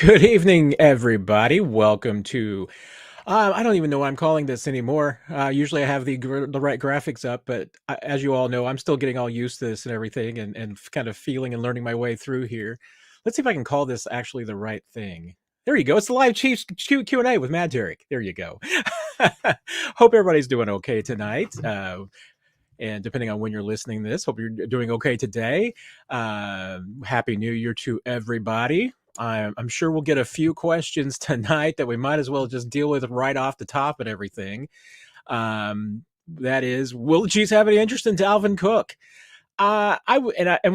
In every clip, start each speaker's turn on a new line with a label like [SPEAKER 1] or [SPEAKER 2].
[SPEAKER 1] Good evening, everybody. Welcome to. I don't even know what I'm calling this anymore. Usually I have the right graphics up, but as you all know, I'm still getting all used to this and everything and kind of feeling and learning my way through here. Let's see if I can call this actually the right thing. There you go. It's the live Chiefs Q&A with Matt Derrick. There you go. Hope everybody's doing okay tonight. And depending on when you're listening to this, hope you're doing okay today. Happy New Year to everybody. I'm sure we'll get a few questions tonight that we might as well just deal with right off the top and everything. That is, will the Chiefs have any interest in Dalvin Cook? And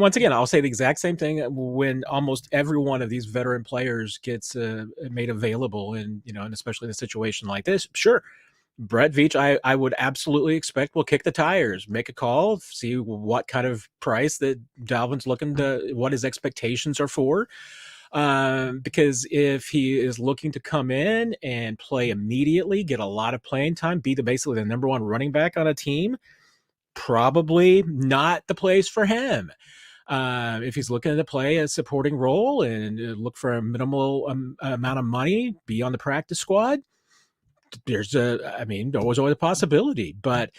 [SPEAKER 1] once again, I'll say the exact same thing when almost every one of these veteran players gets made available, and and especially in a situation like this. Sure, Brett Veach, I would absolutely expect will kick the tires, make a call, see what kind of price that Dalvin's looking to, what his expectations are for. Because if he is looking to come in and play immediately, get a lot of playing time, be basically the number one running back on a team, probably not the place for him. If he's looking to play a supporting role and look for a minimal amount of money, be on the practice squad, there's always a possibility. But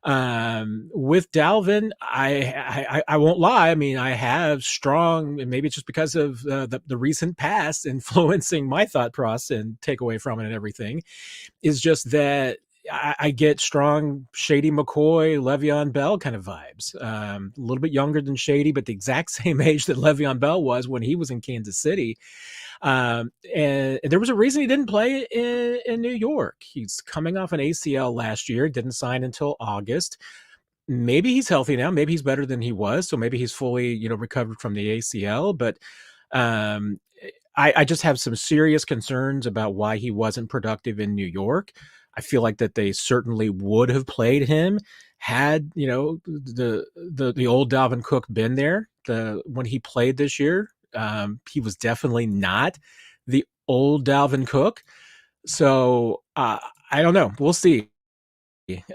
[SPEAKER 1] with Dalvin, I won't lie. I mean, I have strong, and maybe it's just because of the recent past influencing my thought process and take away from it and everything, is just that I get strong Shady McCoy, Le'Veon Bell kind of vibes. A little bit younger than Shady, but the exact same age that Le'Veon Bell was when he was in Kansas City. And there was a reason he didn't play in New York. He's coming off an ACL last year, didn't sign until August. Maybe he's healthy now. Maybe he's better than he was. So maybe he's fully, recovered from the ACL. But um, I just have some serious concerns about why he wasn't productive in New York. I feel like that they certainly would have played him had the old Dalvin Cook been there. When he played this year, he was definitely not the old Dalvin Cook. So I don't know. We'll see.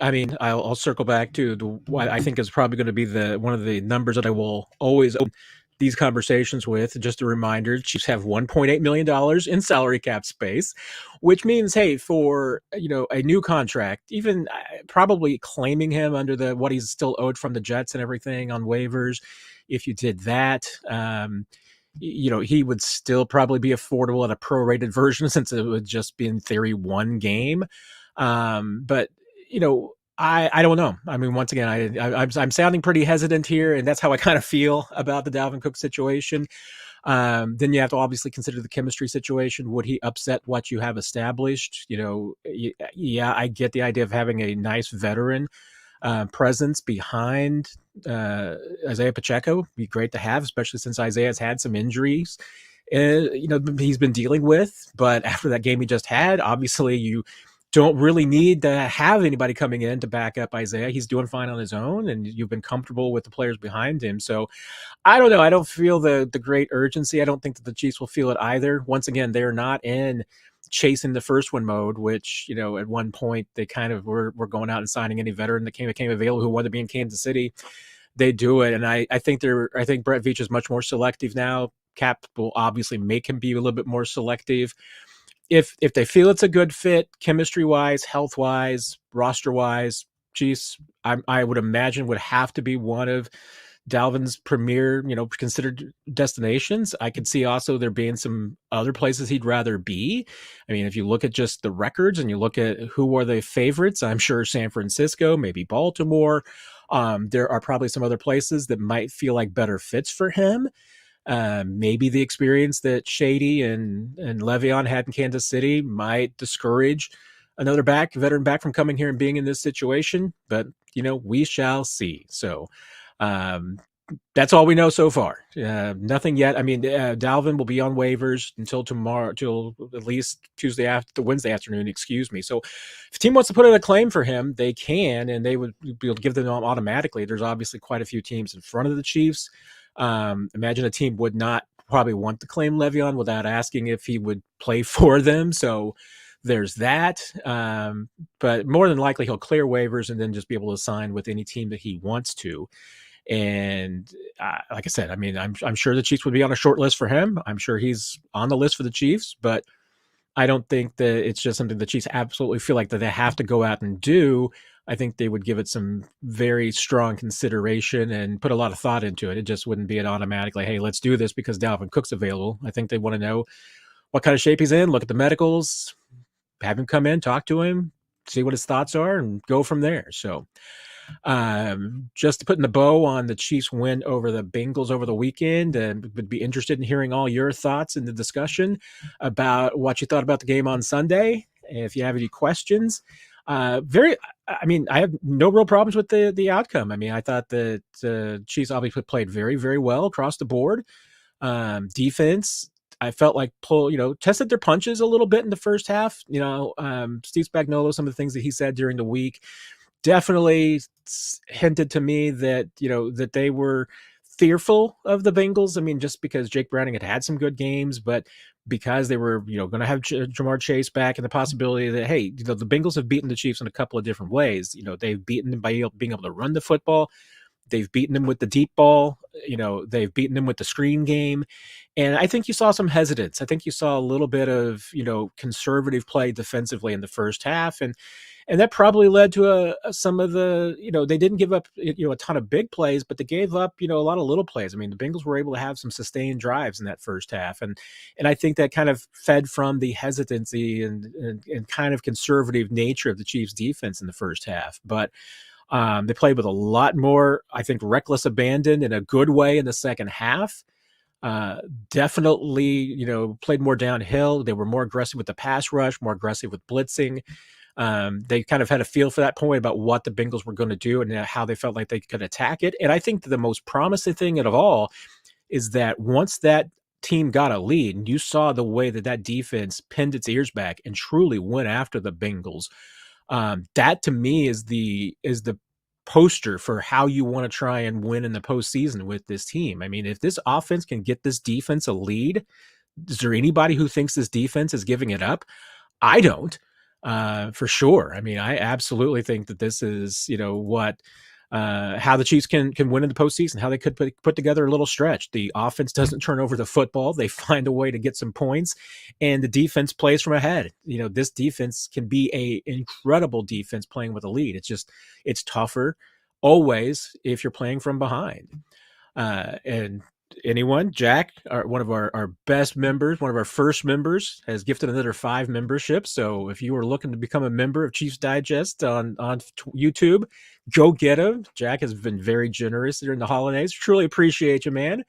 [SPEAKER 1] I mean, I'll circle back to what I think is probably going to be one of the numbers that I will always open these conversations with. Just a reminder, Chiefs have $1.8 million in salary cap space, which means, hey, for a new contract, even probably claiming him under what he's still owed from the Jets and everything on waivers, if you did that, he would still probably be affordable at a prorated version since it would just be in theory one game. But I don't know. I mean, once again, I'm sounding pretty hesitant here, and that's how I kind of feel about the Dalvin Cook situation. Then you have to obviously consider the chemistry situation. Would he upset what you have established? Yeah, I get the idea of having a nice veteran presence behind Isaiah Pacheco. Be great to have, especially since Isaiah's had some injuries. He's been dealing with. But after that game he just had, obviously you don't really need to have anybody coming in to back up Isaiah. He's doing fine on his own, and you've been comfortable with the players behind him. So I don't know. I don't feel the great urgency. I don't think that the Chiefs will feel it either. Once again, they're not in chasing the first one mode, which, at one point they kind of were going out and signing any veteran that became available who wanted to be in Kansas City. They do it. And I think Brett Veach is much more selective now. Cap will obviously make him be a little bit more selective. If they feel it's a good fit, chemistry wise, health wise, roster wise, Chiefs, I would imagine would have to be one of Dalvin's premier, considered destinations. I could see also there being some other places he'd rather be. I mean, if you look at just the records and you look at who are the favorites, I'm sure San Francisco, maybe Baltimore. There are probably some other places that might feel like better fits for him. Maybe the experience that Shady and Le'Veon had in Kansas City might discourage another veteran back from coming here and being in this situation. But, we shall see. So that's all we know so far. Nothing yet. I mean, Dalvin will be on waivers until tomorrow, till at least Wednesday afternoon, excuse me. So if a team wants to put in a claim for him, they can, and they would be able to give them automatically. There's obviously quite a few teams in front of the Chiefs. Imagine a team would not probably want to claim Le'Veon without asking if he would play for them. So there's that. But more than likely he'll clear waivers and then just be able to sign with any team that he wants to. And like I said, I mean, I'm sure the Chiefs would be on a short list for him. I'm sure he's on the list for the Chiefs, but I don't think that it's just something the Chiefs absolutely feel like that they have to go out and do. I think they would give it some very strong consideration and put a lot of thought into it. It just wouldn't be an automatic like, hey, let's do this because Dalvin Cook's available. I think they want to know what kind of shape he's in, look at the medicals, have him come in, talk to him, see what his thoughts are, and go from there. So just putting the bow on the Chiefs win over the Bengals over the weekend, and would be interested in hearing all your thoughts in the discussion about what you thought about the game on Sunday. If you have any questions, I have no real problems with the outcome. I mean, I thought that the Chiefs obviously played very, very well across the board. Defense, I felt like tested their punches a little bit in the first half. Steve Spagnuolo, some of the things that he said during the week definitely hinted to me that, that they were fearful of the Bengals. I mean, just because Jake Browning had some good games, but because they were, going to have Jamar Chase back and the possibility that, hey, the Bengals have beaten the Chiefs in a couple of different ways. They've beaten them by being able to run the football. They've beaten them with the deep ball. They've beaten them with the screen game. And I think you saw some hesitance. I think you saw a little bit of, conservative play defensively in the first half. And that probably led to some of the, they didn't give up, a ton of big plays, but they gave up, a lot of little plays. I mean, the Bengals were able to have some sustained drives in that first half. And I think that kind of fed from the hesitancy and kind of conservative nature of the Chiefs defense in the first half. But they played with a lot more, I think, reckless abandon in a good way in the second half. Definitely, played more downhill. They were more aggressive with the pass rush, more aggressive with blitzing. They kind of had a feel for that point about what the Bengals were going to do and how they felt like they could attack it. And I think the most promising thing of all is that once that team got a lead, and you saw the way that defense pinned its ears back and truly went after the Bengals. That to me is the poster for how you want to try and win in the postseason with this team. I mean, if this offense can get this defense a lead, is there anybody who thinks this defense is giving it up? I don't, for sure. I mean, I absolutely think that this is, how the Chiefs can win in the postseason, how they could put together a little stretch. The offense doesn't turn over the football. They find a way to get some points, and the defense plays from ahead. This defense can be a incredible defense playing with a lead. It's tougher always if you're playing from behind. And Jack, one of our best members, one of our first members, has gifted another 5 memberships. So if you are looking to become a member of Chiefs Digest on YouTube, go get him. Jack has been very generous during the holidays. Truly appreciate you, man.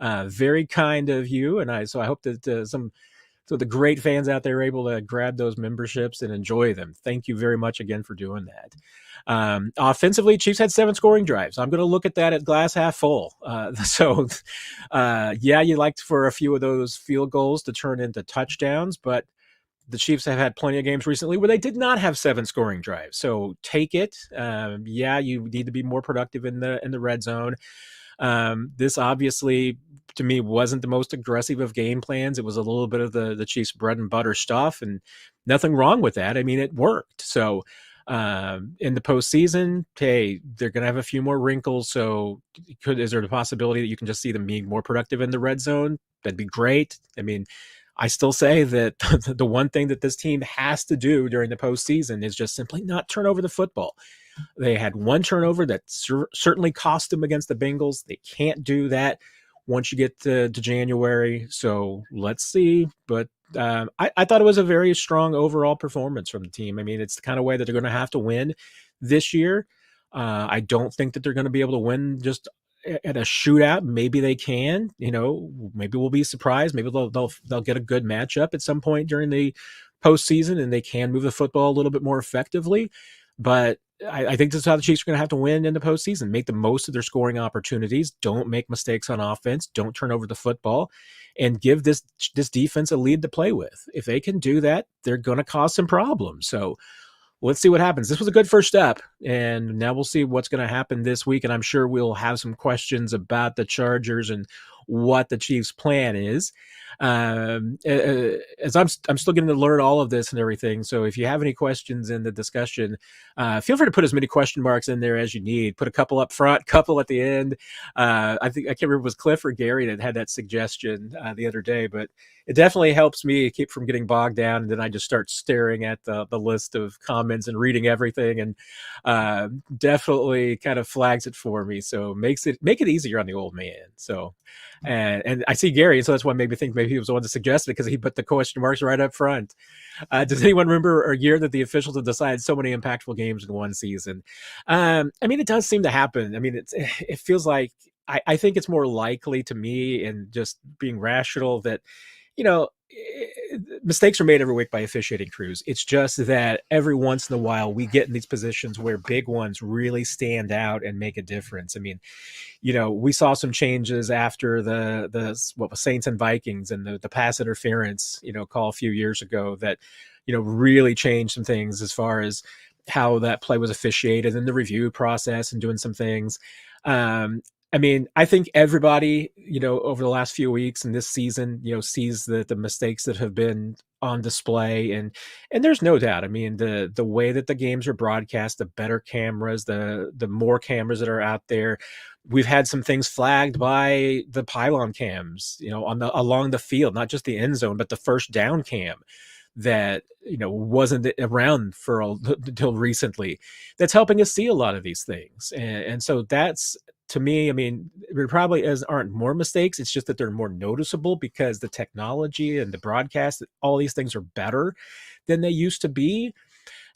[SPEAKER 1] Very kind of you. And I hope that so the great fans out there are able to grab those memberships and enjoy them. Thank you very much again for doing that. Offensively, Chiefs had 7 scoring drives. I'm going to look at that at glass half full. You liked for a few of those field goals to turn into touchdowns, but the Chiefs have had plenty of games recently where they did not have 7 scoring drives. So take it. You need to be more productive in the red zone. This obviously, to me, wasn't the most aggressive of game plans. It was a little bit of the Chiefs' bread and butter stuff, and nothing wrong with that. I mean, it worked. So in the postseason, hey, they're going to have a few more wrinkles. So is there the possibility that you can just see them being more productive in the red zone? That'd be great. I mean, I still say that the one thing that this team has to do during the postseason is just simply not turn over the football. They had one turnover that certainly cost them against the Bengals. They can't do that once you get to January. So let's see. But I thought it was a very strong overall performance from the team. I mean, it's the kind of way that they're going to have to win this year. I don't think that they're going to be able to win just at a shootout. Maybe they can, maybe we'll be surprised. Maybe they'll get a good matchup at some point during the postseason and they can move the football a little bit more effectively. But I think this is how the Chiefs are going to have to win in the postseason. Make the most of their scoring opportunities. Don't make mistakes on offense. Don't turn over the football, and give this defense a lead to play with. If they can do that, they're going to cause some problems. So let's see what happens. This was a good first step, and now we'll see what's going to happen this week. And I'm sure we'll have some questions about the Chargers and what the Chiefs' plan is. As I'm still getting to learn all of this and everything. So if you have any questions in the discussion, feel free to put as many question marks in there as you need. Put a couple up front, couple at the end. I think I can't remember if it was Cliff or Gary that had that suggestion the other day, but it definitely helps me keep from getting bogged down. And then I just start staring at the list of comments and reading everything, and definitely kind of flags it for me. So make it easier on the old man. So. And I see Gary, and so that's what made me think maybe he was the one to suggest it, because he put the question marks right up front. Does anyone remember a year that the officials have decided so many impactful games in one season? I mean, it does seem to happen. I mean, it feels like I think it's more likely to me, and just being rational, that you know, mistakes are made every week by officiating crews. It's just that every once in a while we get in these positions where big ones really stand out and make a difference. I mean, we saw some changes after the what was Saints and Vikings, and the pass interference, call a few years ago, that, really changed some things as far as how that play was officiated and the review process and doing some things. I mean, I think everybody, over the last few weeks and this season, sees the mistakes that have been on display, and there's no doubt. I mean, the way that the games are broadcast, the better cameras, the more cameras that are out there. We've had some things flagged by the pylon cams, along the field, not just the end zone, but the first down cam that wasn't around until recently. That's helping us see a lot of these things, and so that's, to me, I mean, there probably aren't more mistakes. It's just that they're more noticeable because the technology and the broadcast, all these things are better than they used to be.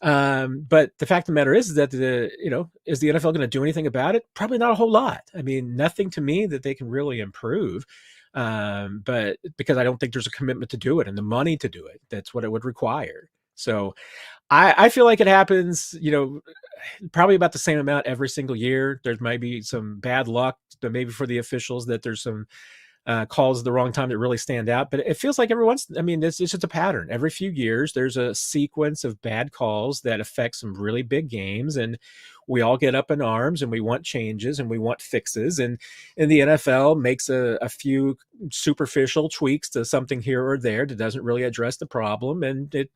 [SPEAKER 1] But the fact of the matter is that is the NFL going to do anything about it? Probably not a whole lot. I mean, nothing to me that they can really improve. But because I don't think there's a commitment to do it and the money to do it, that's what it would require. So I feel like it happens, probably about the same amount every single year. There might be some bad luck, but maybe for the officials that there's some calls at the wrong time that really stand out. But it feels like it's just a pattern. Every few years, there's a sequence of bad calls that affect some really big games, and we all get up in arms and we want changes and we want fixes. And the NFL makes a few superficial tweaks to something here or there that doesn't really address the problem, and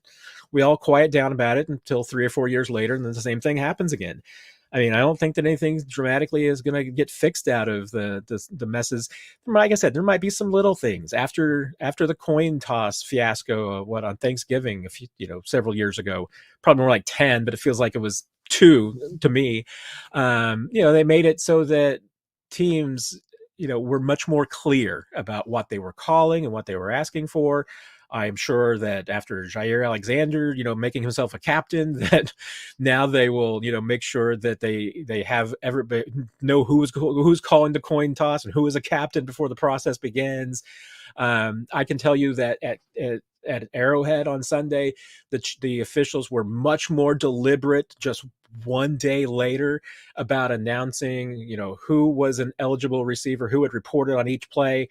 [SPEAKER 1] we all quiet down about it until 3 or 4 years later, and then the same thing happens again. I mean, I don't think that anything dramatically is going to get fixed out of the messes. Like I said, there might be some little things after the coin toss fiasco, on Thanksgiving, several years ago, probably more like 10, but it feels like it was 2 to me. They made it so that teams, were much more clear about what they were calling and what they were asking for. I'm sure that after Jair Alexander, making himself a captain, that now they will, make sure that they have everybody know who's calling the coin toss and who is a captain before the process begins. I can tell you that at Arrowhead on Sunday, the officials were much more deliberate just one day later about announcing, who was an eligible receiver, who had reported on each play.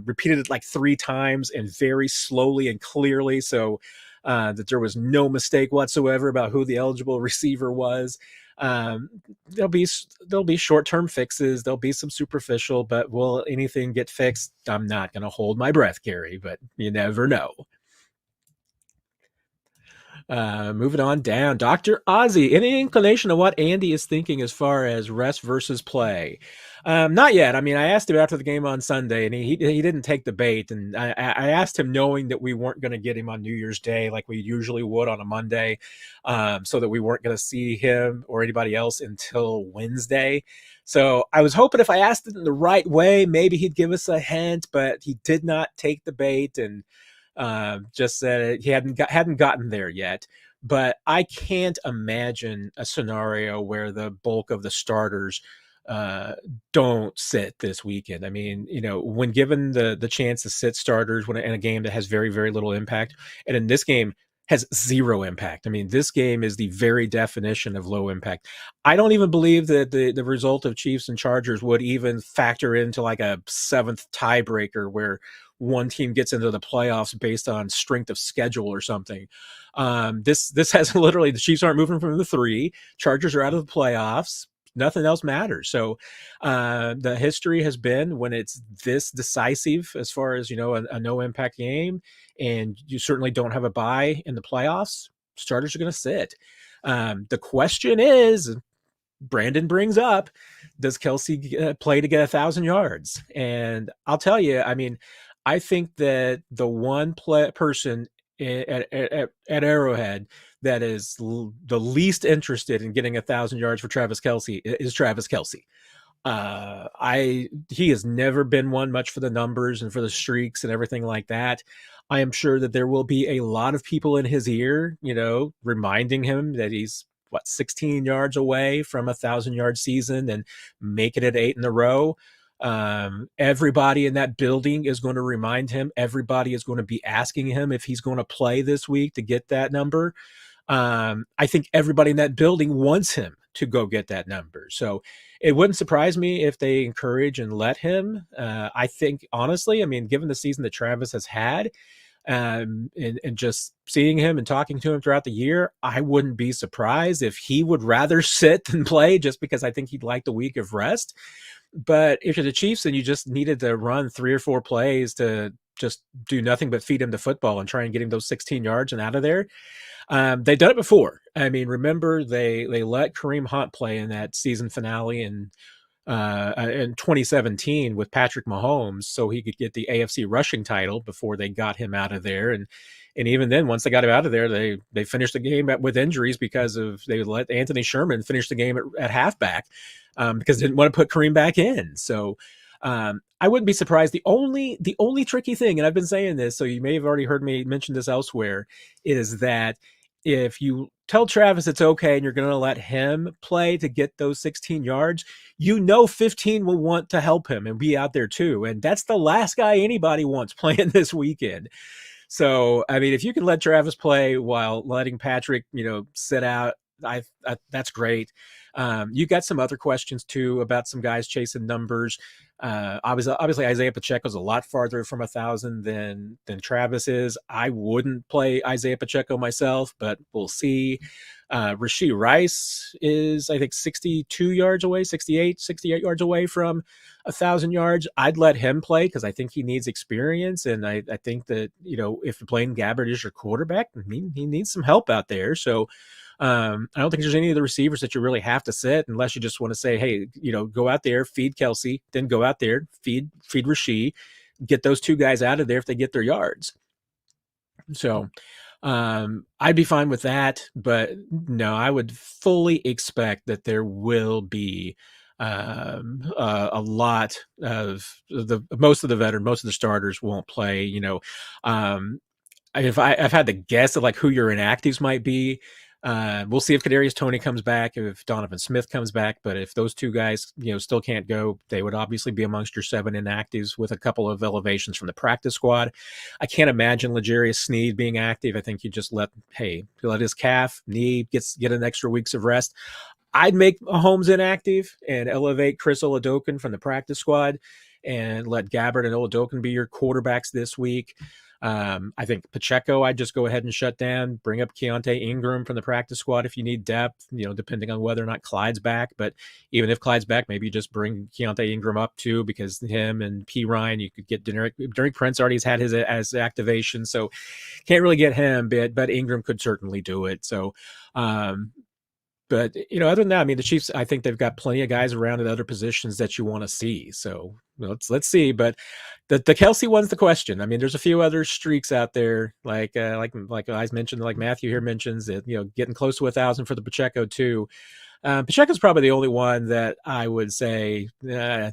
[SPEAKER 1] Repeated it like 3 times and very slowly and clearly, so that there was no mistake whatsoever about who the eligible receiver was. There'll be short-term fixes. There'll be some superficial, but will anything get fixed? I'm not going to hold my breath, Gary, but you never know. Moving on down, Dr. Ozzy, any inclination of what Andy is thinking as far as rest versus play? Not yet. I mean, I asked him after the game on Sunday, and he didn't take the bait. And I asked him knowing that we weren't going to get him on New Year's Day like we usually would on a Monday, so that we weren't going to see him or anybody else until Wednesday. So I was hoping if I asked it in the right way, maybe he'd give us a hint, but he did not take the bait and just said he hadn't gotten there yet. But I can't imagine a scenario where the bulk of the starters don't sit this weekend. I mean, when given the chance to sit starters in a game that has very, very little impact, and in this game has 0 impact. I mean, this game is the very definition of low impact. I don't even believe that the result of Chiefs and Chargers would even factor into like a 7th tiebreaker where one team gets into the playoffs based on strength of schedule or something. This has literally, the Chiefs aren't moving from the 3. Chargers are out of the playoffs. nothing else matters. So the history has been when it's this decisive as far as, a no impact game, and you certainly don't have a bye in the playoffs, starters are going to sit. The question is, Brandon brings up, does Kelsey play to get 1,000 yards? And I'll tell you, I mean, I think that the one person at Arrowhead that is the least interested in getting 1,000 yards for Travis Kelsey is Travis Kelsey. He has never been one much for the numbers and for the streaks and everything like that. I am sure that there will be a lot of people in his ear, reminding him that he's 16 yards away from 1,000 yard season and making it 8 in a row. Everybody in that building is going to remind him. Everybody is going to be asking him if he's going to play this week to get that number. I think everybody in that building wants him to go get that number. So it wouldn't surprise me if they encourage and let him. I think, honestly, I mean, given the season that Travis has had, and just seeing him and talking to him throughout the year, I wouldn't be surprised if he would rather sit than play, just because I think he'd like the week of rest. But if you're the Chiefs and you just needed to run 3 or 4 plays to just do nothing but feed him the football and try and get him those 16 yards and out of there, they've done it before. I mean, remember they let Kareem Hunt play in that season finale in 2017 with Patrick Mahomes, so he could get the AFC rushing title before they got him out of there. And even then, once they got him out of there, they finished the game with injuries because they let Anthony Sherman finish the game at halfback because they didn't want to put Kareem back in. So I wouldn't be surprised. The only tricky thing, and I've been saying this, so you may have already heard me mention this elsewhere, is that if you tell Travis it's okay and you're going to let him play to get those 16 yards, 15 will want to help him and be out there too. And that's the last guy anybody wants playing this weekend. So, I mean, if you can let Travis play while letting Patrick, sit out, that's great. You got some other questions too about some guys chasing numbers. Obviously Isaiah Pacheco's a lot farther from 1,000 than Travis is. I wouldn't play Isaiah Pacheco myself, but we'll see. Rashee Rice is, I think, 62 yards away, 68 yards away from 1,000 yards. I'd let him play because I think he needs experience. And I think that, if Blaine Gabbert is your quarterback, he needs some help out there. So I don't think there's any of the receivers that you really have to sit unless you just want to say, hey, go out there, feed Kelsey, then go out there, feed Rashee, get those 2 guys out of there if they get their yards. So I'd be fine with that, but no, I would fully expect that there will be a lot of most of the starters won't play. I've had to guess at like who your inactives might be. We'll see if Kadarius Toney comes back, if Donovan Smith comes back. But if those 2 guys, still can't go, they would obviously be amongst your 7 inactives with a couple of elevations from the practice squad. I can't imagine L'Jarius Sneed being active. I think you just let his calf, knee get an extra weeks of rest. I'd make Mahomes inactive and elevate Chris Oladokun from the practice squad and let Gabbert and Oladokun be your quarterbacks this week. I think Pacheco, I'd just go ahead and shut down, bring up Keontae Ingram from the practice squad if you need depth, depending on whether or not Clyde's back. But even if Clyde's back, maybe you just bring Keontae Ingram up too, because him and P. Ryan, you could get Derek Prince already has had his as activation. So can't really get him, but Ingram could certainly do it. So, but other than that, I mean, the Chiefs, I think they've got plenty of guys around at other positions that you want to see. So let's see. But the Kelsey one's the question. I mean, there's a few other streaks out there, like I mentioned, like Matthew here mentions that getting close to 1,000 for the Pacheco too. Pacheco's probably the only one that I would say I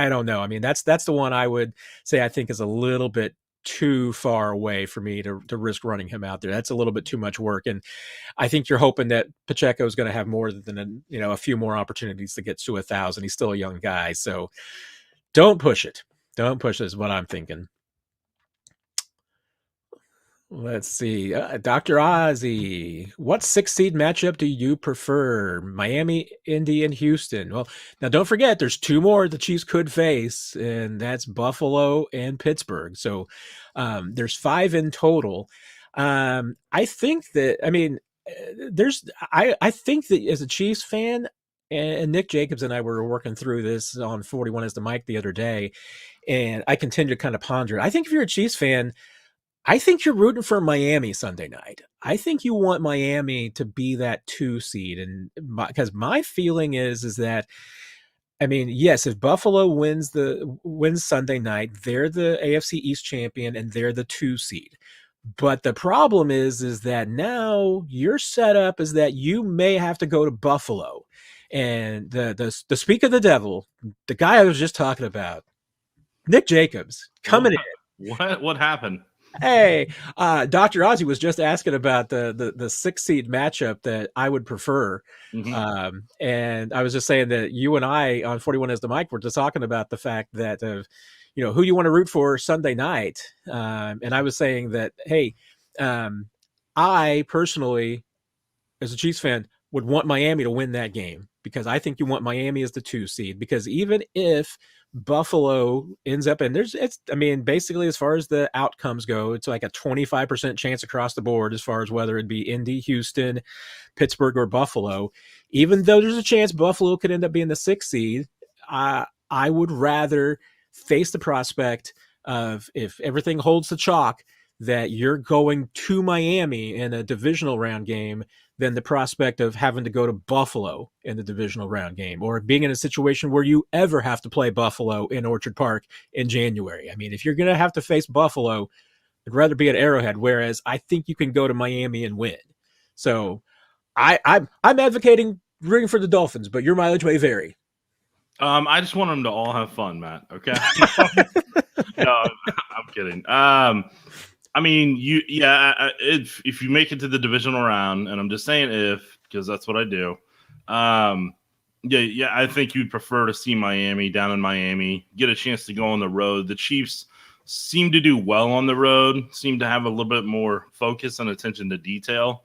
[SPEAKER 1] don't know. I mean, that's the one I would say I think is a little bit too far away for me to risk running him out there. That's a little bit too much work. And I think you're hoping that Pacheco is going to have more than a few more opportunities to get to 1,000. He's still a young guy. So don't push it. Don't push it is what I'm thinking. Let's see. Dr. Ozzy, what 6 seed matchup do you prefer? Miami, Indy, and Houston. Well, now don't forget, there's 2 more the Chiefs could face, and that's Buffalo and Pittsburgh. So there's 5 in total. I think that, I mean, I think that as a Chiefs fan, And Nick Jacobs and I were working through this on 41 as the mic the other day, and I continue to kind of ponder. I think if you're a Chiefs fan, I think you're rooting for Miami Sunday night. I think you want Miami to be that 2 seed, and because my feeling is that, I mean, yes, if Buffalo wins Sunday night, they're the AFC East champion and they're the 2 seed. But the problem is that now your setup is that you may have to go to Buffalo. And the speak of the devil, the guy I was just talking about, Nick Jacobs, coming in.
[SPEAKER 2] What happened?
[SPEAKER 1] Hey, Dr. Ozzy was just asking about the 6 seed matchup that I would prefer. And I was just saying that you and I on 41 as the mic were just talking about the fact that who you want to root for Sunday night. And I was saying that, hey, I personally, as a Chiefs fan, would want Miami to win that game, because I think you want Miami as the 2 seed, because even if Buffalo ends up, and basically as far as the outcomes go, it's like a 25% chance across the board as far as whether it be Indy, Houston, Pittsburgh, or Buffalo. Even though there's a chance Buffalo could end up being the 6th seed, I would rather face the prospect of, if everything holds the chalk, that you're going to Miami in a divisional round game than the prospect of having to go to Buffalo in the divisional round game, or being in a situation where you ever have to play Buffalo in Orchard Park in January. I mean, if you're going to have to face Buffalo, I'd rather be at Arrowhead, whereas I think you can go to Miami and win. So I'm advocating rooting for the Dolphins, but your mileage may vary.
[SPEAKER 2] I just want them to all have fun, Matt. Okay. No, I'm kidding. I mean, if you make it to the divisional round, and I'm just saying if, because that's what I do. I think you'd prefer to see Miami down in Miami, get a chance to go on the road. The Chiefs seem to do well on the road, seem to have a little bit more focus and attention to detail.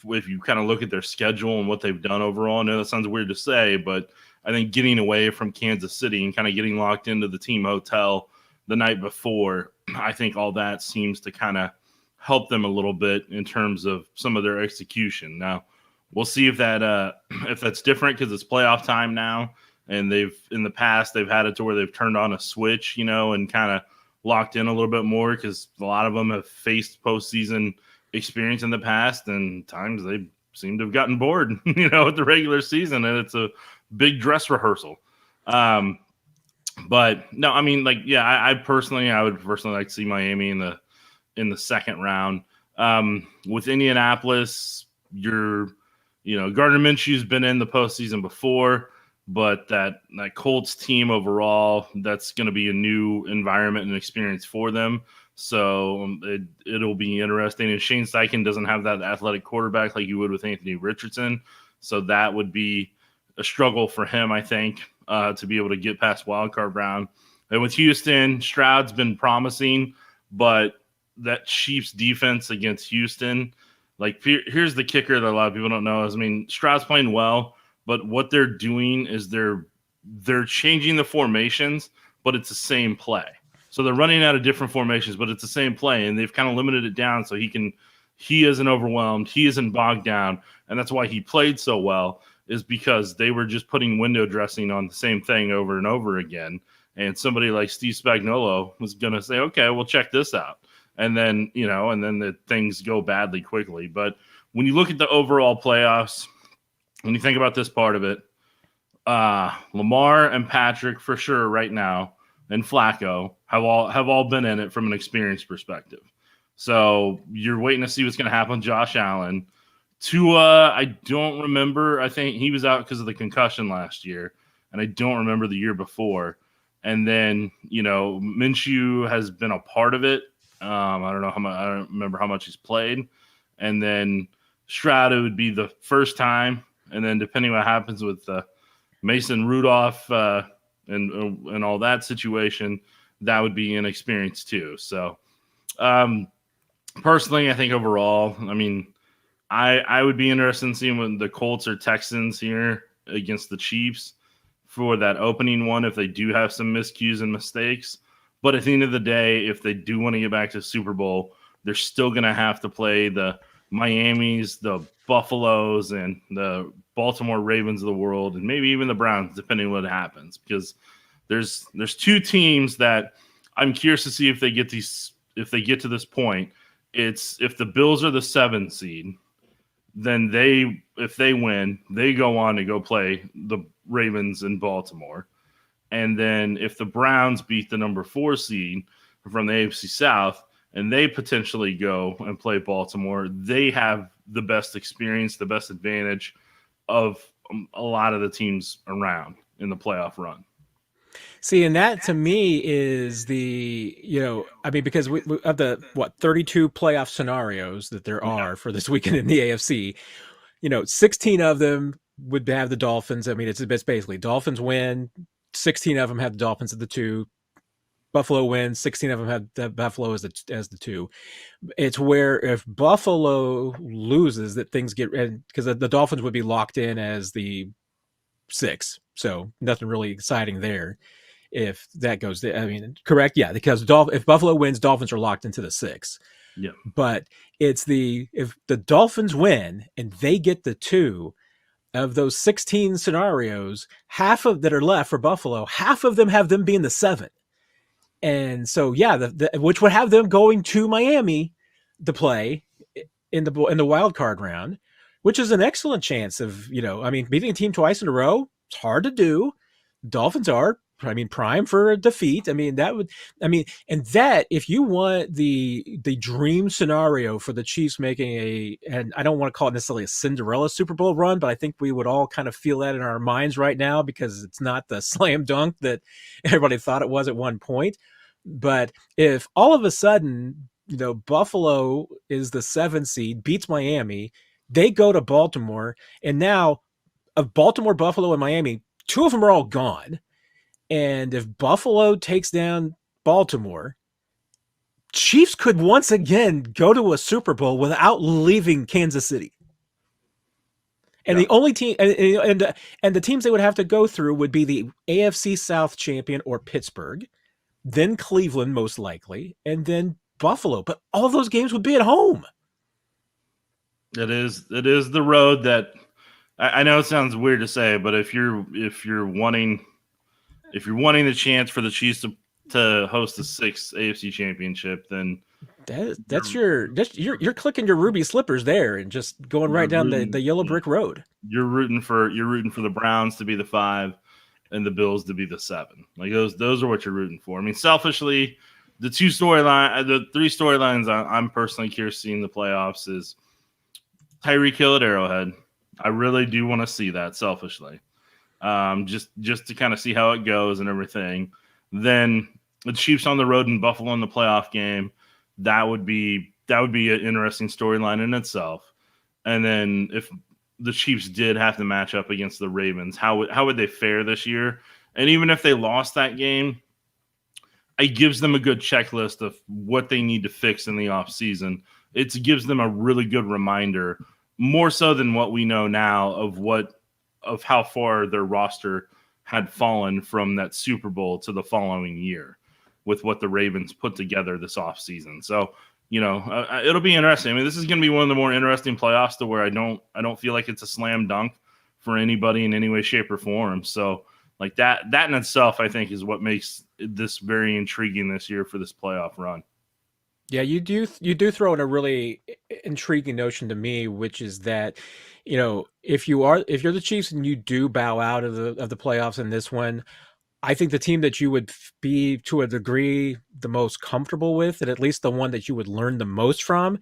[SPEAKER 2] If you kind of look at their schedule and what they've done overall, I know that sounds weird to say, but I think getting away from Kansas City and kind of getting locked into the team hotel the night before, I think all that seems to kind of help them a little bit in terms of some of their execution. Now, we'll see if that's different, because it's playoff time now, and in the past they've had it to where they've turned on a switch, and kind of locked in a little bit more, because a lot of them have faced postseason experience in the past, and times they seem to have gotten bored, with the regular season, and it's a big dress rehearsal. But no, I mean, I would personally like to see Miami in the second round. With Indianapolis, Gardner Minshew's been in the postseason before, but that Colts team overall, that's going to be a new environment and experience for them. So it'll be interesting. And Shane Steichen doesn't have that athletic quarterback like you would with Anthony Richardson. So that would be a struggle for him, I think, to be able to get past wildcard round. And with Houston, Stroud's been promising, but that Chiefs defense against Houston, here's the kicker that a lot of people don't know is, Stroud's playing well, but what they're doing is they're changing the formations, but it's the same play. So they're running out of different formations, but it's the same play, and they've kind of limited it down so he isn't overwhelmed, he isn't bogged down, and that's why he played so well, is because they were just putting window dressing on the same thing over and over again. And somebody like Steve Spagnuolo was going to say, okay, we'll check this out. And then, the things go badly quickly. But when you look at the overall playoffs, when you think about this part of it, Lamar and Patrick for sure right now, and Flacco have all been in it from an experience perspective. So you're waiting to see what's going to happen with Josh Allen. Tua, I don't remember. I think he was out because of the concussion last year, and I don't remember the year before. And then, Minshew has been a part of it. I don't know how much. I don't remember how much he's played. And then Stroud, it would be the first time. And then depending on what happens with Mason Rudolph and all that situation, that would be inexperienced too. So personally, I think overall, I would be interested in seeing when the Colts or Texans here against the Chiefs for that opening one, if they do have some miscues and mistakes. But at the end of the day, if they do want to get back to Super Bowl, they're still going to have to play the Miami's, the Buffaloes, and the Baltimore Ravens of the world, and maybe even the Browns, depending on what happens. Because there's two teams that I'm curious to see if they get to this point. It's if the Bills are the 7 seed, then if they win, they go on to go play the Ravens in Baltimore. And then if the Browns beat the number 4 seed from the AFC South and they potentially go and play Baltimore, they have the best experience, the best advantage of a lot of the teams around in the playoff run.
[SPEAKER 1] See, and that to me is because we of the 32 playoff scenarios that there
[SPEAKER 2] Yeah.
[SPEAKER 1] are for this weekend in the AFC, 16 of them would have the Dolphins. I mean, it's basically Dolphins win, 16 of them have the Dolphins at the 2. Buffalo wins, 16 of them have the Buffalo as the 2. It's where if Buffalo loses that things get, because the Dolphins would be locked in as the 6, so nothing really exciting there. If that goes, I mean, correct, yeah, because if Buffalo wins, Dolphins are locked into the 6.
[SPEAKER 2] Yeah.
[SPEAKER 1] But it's if the Dolphins win and they get the 2 of those 16 scenarios, half of that are left for Buffalo, half of them have them being the 7. And so, yeah, which would have them going to Miami to play in the wild card round, which is an excellent chance of, beating a team twice in a row. It's hard to do. Dolphins are, prime for a defeat. And that, if you want the dream scenario for the Chiefs making and I don't want to call it necessarily a Cinderella Super Bowl run, but I think we would all kind of feel that in our minds right now because it's not the slam dunk that everybody thought it was at one point. But if all of a sudden, Buffalo is the 7 seed, beats Miami, they go to Baltimore, and now of Baltimore, Buffalo, and Miami, 2 of them are all gone. And if Buffalo takes down Baltimore, Chiefs could once again go to a Super Bowl without leaving Kansas City. And the only team, and the teams they would have to go through would be the AFC South champion or Pittsburgh, then Cleveland most likely, and then Buffalo. But all those games would be at home.
[SPEAKER 2] It is the road that I know it sounds weird to say, but if you're wanting the chance for the Chiefs to host the 6th AFC championship, then
[SPEAKER 1] you're clicking your ruby slippers there and just going right down the yellow brick road.
[SPEAKER 2] You're rooting for the Browns to be the 5 and the Bills to be the 7. Like those are what you're rooting for. I mean, selfishly, the 3 storylines I'm personally curious seeing the playoffs is Tyreek Hill at Arrowhead. I really do want to see that selfishly. Just to kind of see how it goes and everything. Then the Chiefs on the road in Buffalo in the playoff game, that would be an interesting storyline in itself. And then if the Chiefs did have to match up against the Ravens, how would they fare this year? And even if they lost that game, it gives them a good checklist of what they need to fix in the offseason. It gives them a really good reminder, more so than what we know now of how far their roster had fallen from that Super Bowl to the following year with what the Ravens put together this offseason. So, it'll be interesting. I mean, this is going to be one of the more interesting playoffs to where I don't feel like it's a slam dunk for anybody in any way, shape, or form. So, like that in itself, I think, is what makes this very intriguing this year for this playoff run.
[SPEAKER 1] Yeah, you do throw in a really intriguing notion to me, which is that, if you're the Chiefs and you do bow out of the playoffs in this one, I think the team that you would be to a degree the most comfortable with, and at least the one that you would learn the most from,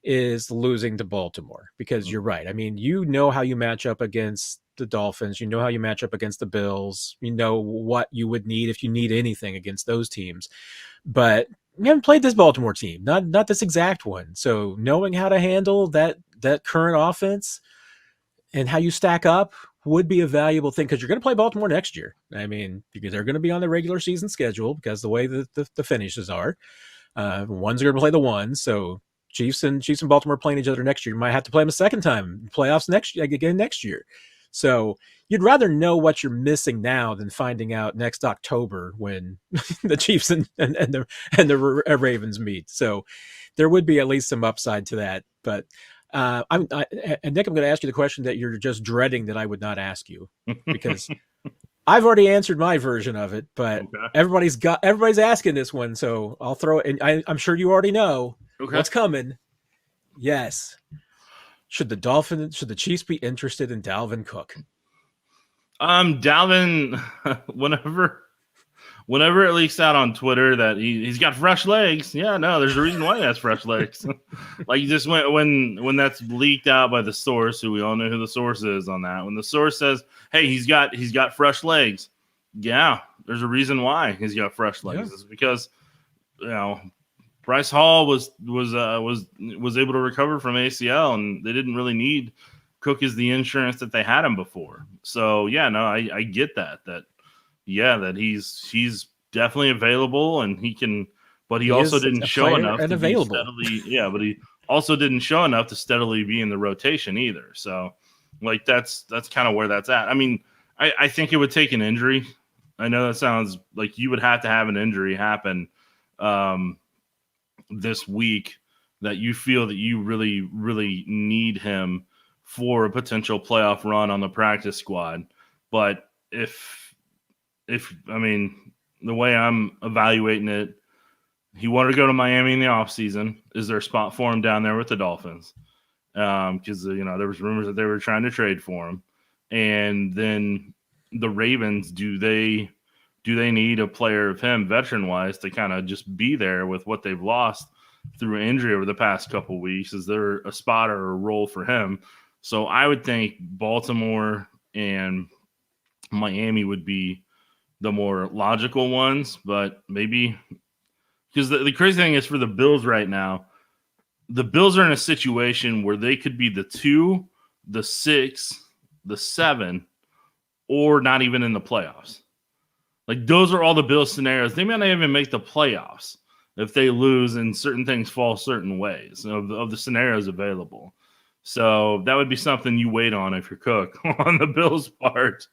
[SPEAKER 1] is losing to Baltimore. Because you're right. I mean, how you match up against the Dolphins, how you match up against the Bills, what you would need if you need anything against those teams. But you haven't played this Baltimore team, not this exact one. So knowing how to handle that current offense and how you stack up would be a valuable thing, because you're going to play Baltimore next year. I mean, because they're going to be on the regular season schedule because the way that the finishes are. One's going to play the one. So Chiefs and Baltimore playing each other next year. You might have to play them a second time, playoffs next year. So you'd rather know what you're missing now than finding out next October when the Chiefs and the Ravens meet. So there would be at least some upside to that. But And Nick, I'm going to ask you the question that you're just dreading that I would not ask you, because I've already answered my version of it, but
[SPEAKER 2] Okay.
[SPEAKER 1] everybody's asking this one, so I'll throw it. And I'm sure you already know
[SPEAKER 2] Okay.
[SPEAKER 1] what's coming. Yes, should the Chiefs be interested in Dalvin Cook?
[SPEAKER 2] Dalvin, whenever it leaks out on Twitter that he's got fresh legs, yeah, no, there's a reason why he has fresh legs. Like, you just went when that's leaked out by the source, who we all know who the source is on that. When the source says, "Hey, he's got fresh legs," yeah, there's a reason why he's got fresh
[SPEAKER 1] Yeah.
[SPEAKER 2] legs. It's because, you know, Bryce Hall was able to recover from ACL, and they didn't really need Cook as the insurance that they had him before. So yeah, no, I get that yeah, that he's definitely available, and he can, but he
[SPEAKER 1] He
[SPEAKER 2] also
[SPEAKER 1] is
[SPEAKER 2] didn't
[SPEAKER 1] a
[SPEAKER 2] show
[SPEAKER 1] player
[SPEAKER 2] enough
[SPEAKER 1] and
[SPEAKER 2] to be
[SPEAKER 1] available.
[SPEAKER 2] steadily, yeah, but he also didn't show enough to steadily be in the rotation either. So, like, that's kind of where that's at. I mean, I think it would take an injury. I know that sounds like you would have to have an injury happen um, this week that you feel that you really, really need him for a potential playoff run on the practice squad. But if I mean, the way I'm evaluating it, he wanted to go to Miami in the offseason. Is there a spot for him down there with the Dolphins? Because there was rumors that they were trying to trade for him, and then the Ravens, do they need a player of him, veteran wise, to kind of just be there with what they've lost through injury over the past couple of weeks? Is there a spot or a role for him? So I would think Baltimore and Miami would be the more logical ones, but maybe because the crazy thing is, for the Bills right now, the Bills are in a situation where they could be the 2, the 6, the 7, or not even in the playoffs. Like, those are all the Bills scenarios. They may not even make the playoffs if they lose and certain things fall certain ways of the scenarios available. So that would be something you wait on if you're Cook on the Bills' part.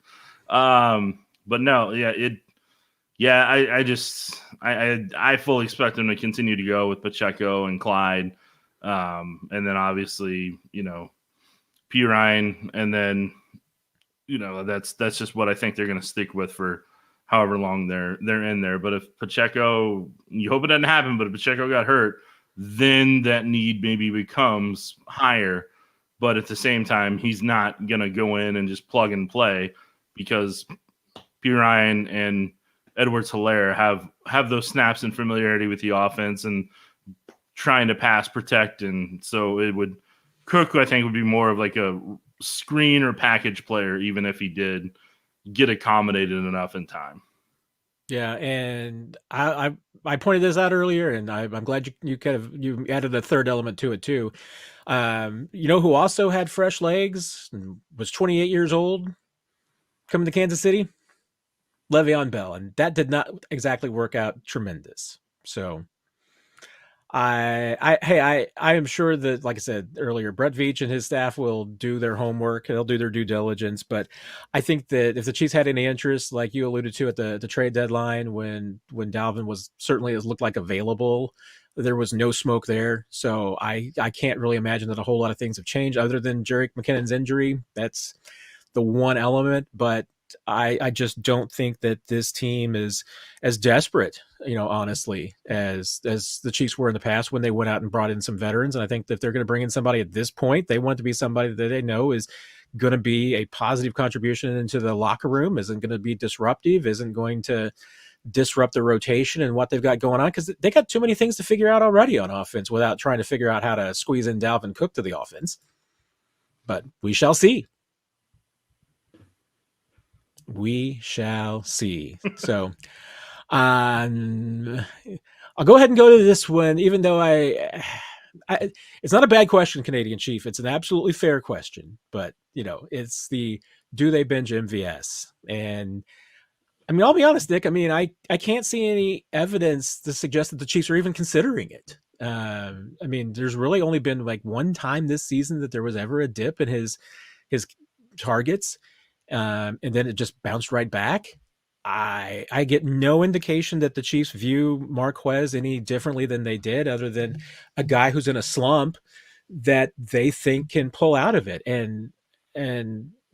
[SPEAKER 2] But no, yeah, I fully expect them to continue to go with Pacheco and Clyde, and then obviously P Ryan, and then that's just what I think they're going to stick with for however long they're in there. But if Pacheco, you hope it doesn't happen, but if Pacheco got hurt, then that need maybe becomes higher. But at the same time, he's not going to go in and just plug and play, because P Ryan and Edwards-Helaire have those snaps and familiarity with the offense and trying to pass protect. And so Cook, I think, would be more of like a screen or package player, even if he did get accommodated enough in time.
[SPEAKER 1] Yeah, and I pointed this out earlier, and I'm glad you added a third element to it too. You know who also had fresh legs and was 28 years old coming to Kansas City? Le'Veon Bell, and that did not exactly work out tremendous. So I am sure that, like I said earlier, Brett Veach and his staff will do their homework. They'll do their due diligence. But I think that if the Chiefs had any interest, like you alluded to at the trade deadline, when Dalvin was certainly as looked like available, there was no smoke there. So I can't really imagine that a whole lot of things have changed other than Jerick McKinnon's injury. That's the one element, but I just don't think that this team is as desperate, honestly, as the Chiefs were in the past when they went out and brought in some veterans. And I think that if they're going to bring in somebody at this point, they want to be somebody that they know is going to be a positive contribution into the locker room, isn't going to be disruptive, isn't going to disrupt the rotation and what they've got going on, because they got too many things to figure out already on offense without trying to figure out how to squeeze in Dalvin Cook to the offense. But we shall see. We shall see. So, um, I'll go ahead and go to this one, even though it's not a bad question, Canadian Chief. It's an absolutely fair question, but it's the do they bench MVS? And I mean, I'll be honest, Nick. I mean, I can't see any evidence to suggest that the Chiefs are even considering it. I mean, there's really only been like one time this season that there was ever a dip in his targets, and then it just bounced right back. I get no indication that the Chiefs view Marquez any differently than they did, other than a guy who's in a slump that they think can pull out of it. And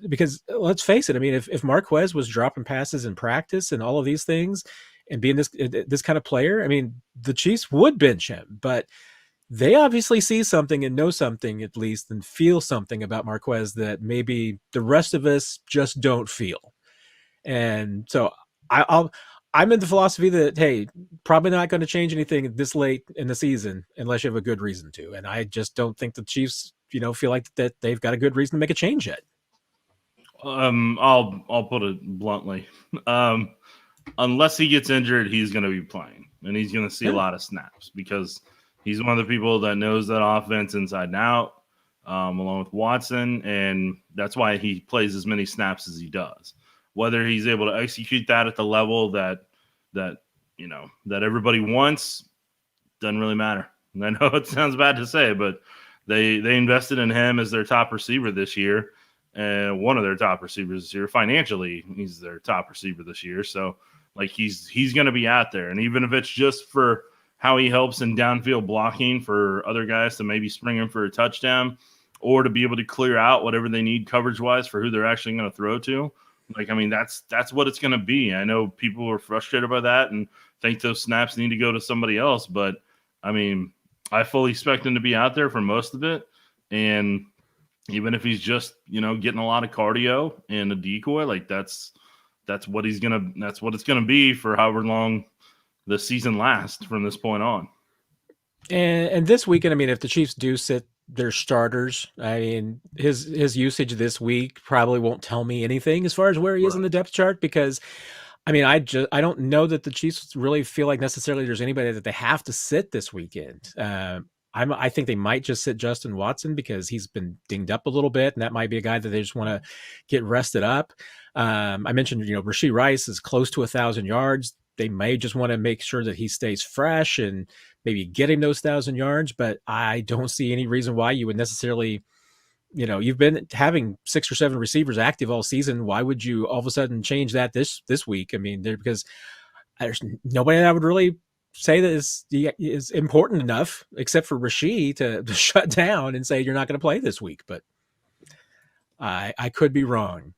[SPEAKER 1] because let's face it, I mean, if Marquez was dropping passes in practice and all of these things and being this kind of player, I mean, the Chiefs would bench him, but they obviously see something and know something at least and feel something about Marquez that maybe the rest of us just don't feel. And so I'll I'm in the philosophy that, hey, probably not going to change anything this late in the season unless you have a good reason to. And I just don't think the Chiefs, feel like that they've got a good reason to make a change yet.
[SPEAKER 2] I'll put it bluntly. Um, Unless he gets injured, he's going to be playing, and he's going to see a
[SPEAKER 1] Yeah.
[SPEAKER 2] lot of snaps because he's one of the people that knows that offense inside and out, along with Watson, and that's why he plays as many snaps as he does. Whether he's able to execute that at the level that everybody wants doesn't really matter. And I know it sounds bad to say, but they invested in him as their top receiver this year, and one of their top receivers this year. Financially, he's their top receiver this year. So like he's going to be out there, and even if it's just for how he helps in downfield blocking for other guys to maybe spring him for a touchdown, or to be able to clear out whatever they need coverage wise for who they're actually going to throw to. Like, I mean, that's what it's going to be. I know people are frustrated by that and think those snaps need to go to somebody else, but I mean, I fully expect him to be out there for most of it. And even if he's just, getting a lot of cardio and a decoy, like that's what it's gonna be for however long the season lasts from this point on.
[SPEAKER 1] And this weekend, I mean, if the Chiefs do sit their starters, I mean, his usage this week probably won't tell me anything as far as where he is in
[SPEAKER 2] Right.
[SPEAKER 1] the depth chart because I mean, I don't know that the Chiefs really feel like necessarily there's anybody that they have to sit this weekend. I think they might just sit Justin Watson because he's been dinged up a little bit, and that might be a guy that they just want to get rested up. I mentioned, Rashee Rice is close to 1,000 yards. They may just want to make sure that he stays fresh and maybe get him those 1,000 yards. But I don't see any reason why you would necessarily, you've been having 6 or 7 receivers active all season. Why would you all of a sudden change that this week? I mean, because there's nobody that I would really say that is important enough except for Rashee to shut down and say you're not going to play this week. But I could be wrong.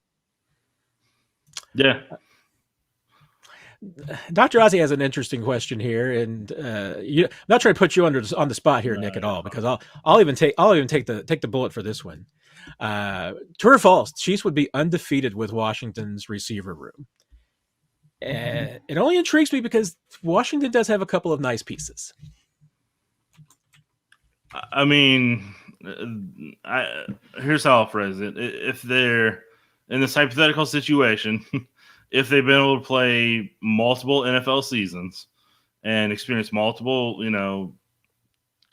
[SPEAKER 2] Yeah.
[SPEAKER 1] Dr. Ozzy has an interesting question here, and I'm not trying to put you on the spot here,
[SPEAKER 2] No,
[SPEAKER 1] Nick, at
[SPEAKER 2] you're
[SPEAKER 1] all,
[SPEAKER 2] fine.
[SPEAKER 1] because I'll even take the bullet for this one. True or false? Chiefs would be undefeated with Washington's receiver room. It only intrigues me because Washington does have a couple of nice pieces.
[SPEAKER 2] I mean, here's how I'll phrase it. If they're in this hypothetical situation, if they've been able to play multiple NFL seasons and experience multiple,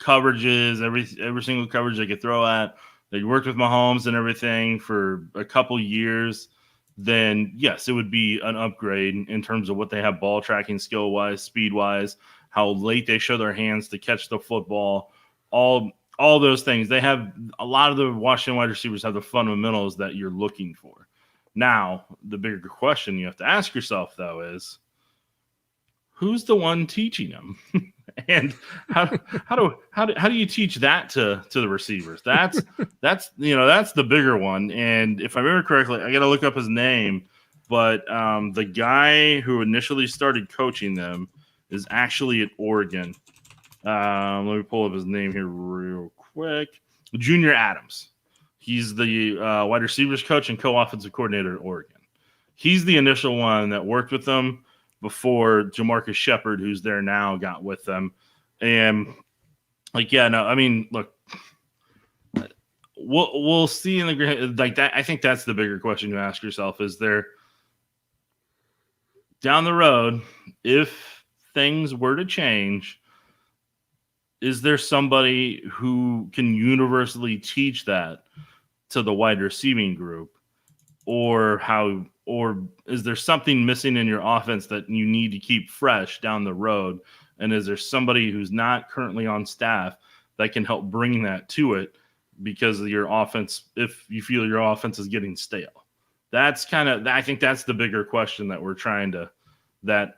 [SPEAKER 2] coverages, every single coverage they could throw at, they worked with Mahomes and everything for a couple years, then yes, it would be an upgrade in terms of what they have ball tracking skill wise, speed wise, how late they show their hands to catch the football, all those things. They have a lot of the Washington wide receivers have the fundamentals that you're looking for. Now, the bigger question you have to ask yourself though is who's the one teaching them? And how do you teach that to the receivers? That's the bigger one. And if I remember correctly, I got to look up his name, but the guy who initially started coaching them is actually at Oregon. Let me pull up his name here real quick. Junior Adams. He's the wide receivers coach and co-offensive coordinator at Oregon. He's the initial one that worked with them before Jamarcus Shepard, who's there now, got with them. And I mean, look, we'll see in the like that. I think that's the bigger question to ask yourself: is there down the road, if things were to change, is there somebody who can universally teach that to the wide receiving group, or is there something missing in your offense that you need to keep fresh down the road? And is there somebody who's not currently on staff that can help bring that to it because of your offense, if you feel your offense is getting stale? I think that's the bigger question that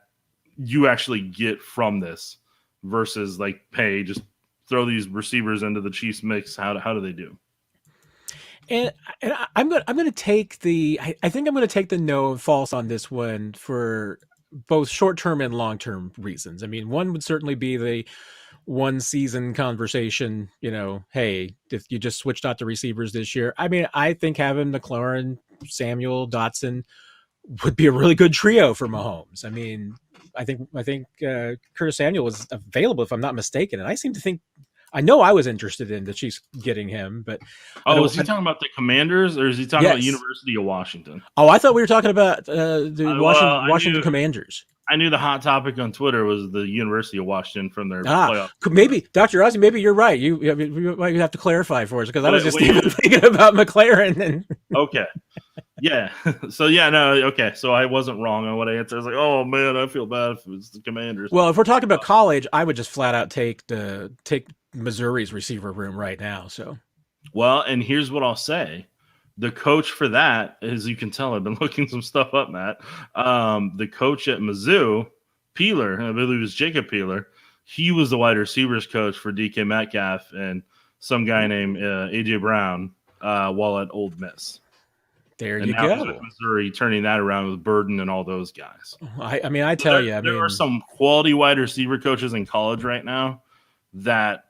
[SPEAKER 2] you actually get from this versus like, hey, just throw these receivers into the Chiefs mix, how do they do?
[SPEAKER 1] And, I'm gonna take the I think I'm gonna take the no and false on this one for both short term and long term reasons. I mean, one would certainly be the one season conversation. Hey, if you just switched out the receivers this year, I mean, I think having McLaurin, Samuel, Dotson would be a really good trio for Mahomes. I mean, I think Curtis Samuel was available if I'm not mistaken, and I seem to think I know I was interested in the Chiefs getting him, but I
[SPEAKER 2] Oh,
[SPEAKER 1] don't.
[SPEAKER 2] is he talking about the Commanders or is he talking about
[SPEAKER 1] Yes.
[SPEAKER 2] University of Washington?
[SPEAKER 1] Oh, I thought we were talking about the
[SPEAKER 2] Well,
[SPEAKER 1] Washington Commanders.
[SPEAKER 2] I knew the hot topic on Twitter was the University of Washington from their
[SPEAKER 1] Ah,
[SPEAKER 2] playoff success.
[SPEAKER 1] maybe Dr. Ozzy, maybe you're right. You might have to clarify for us because I was just
[SPEAKER 2] Wait,
[SPEAKER 1] even thinking about McLaren. And
[SPEAKER 2] okay. Yeah. So yeah, no, okay. So I wasn't wrong on what I answered. I was like, oh man, I feel bad if it's the Commanders.
[SPEAKER 1] well, if we're talking about college, I would just flat out take Missouri's receiver room right now. So
[SPEAKER 2] Well, and here's what I'll say. The coach for that, as you can tell, I've been looking some stuff up, Matt. The coach at Mizzou, Peeler, I believe it was Jacob Peeler, he was the wide receivers coach for DK Metcalf and some guy named AJ Brown while at Ole Miss.
[SPEAKER 1] there
[SPEAKER 2] And
[SPEAKER 1] you
[SPEAKER 2] now he's with
[SPEAKER 1] go.
[SPEAKER 2] Missouri, turning that around with Burden and all those guys.
[SPEAKER 1] I mean, I
[SPEAKER 2] So
[SPEAKER 1] tell you, I
[SPEAKER 2] there
[SPEAKER 1] mean,
[SPEAKER 2] are some quality wide receiver coaches in college right now that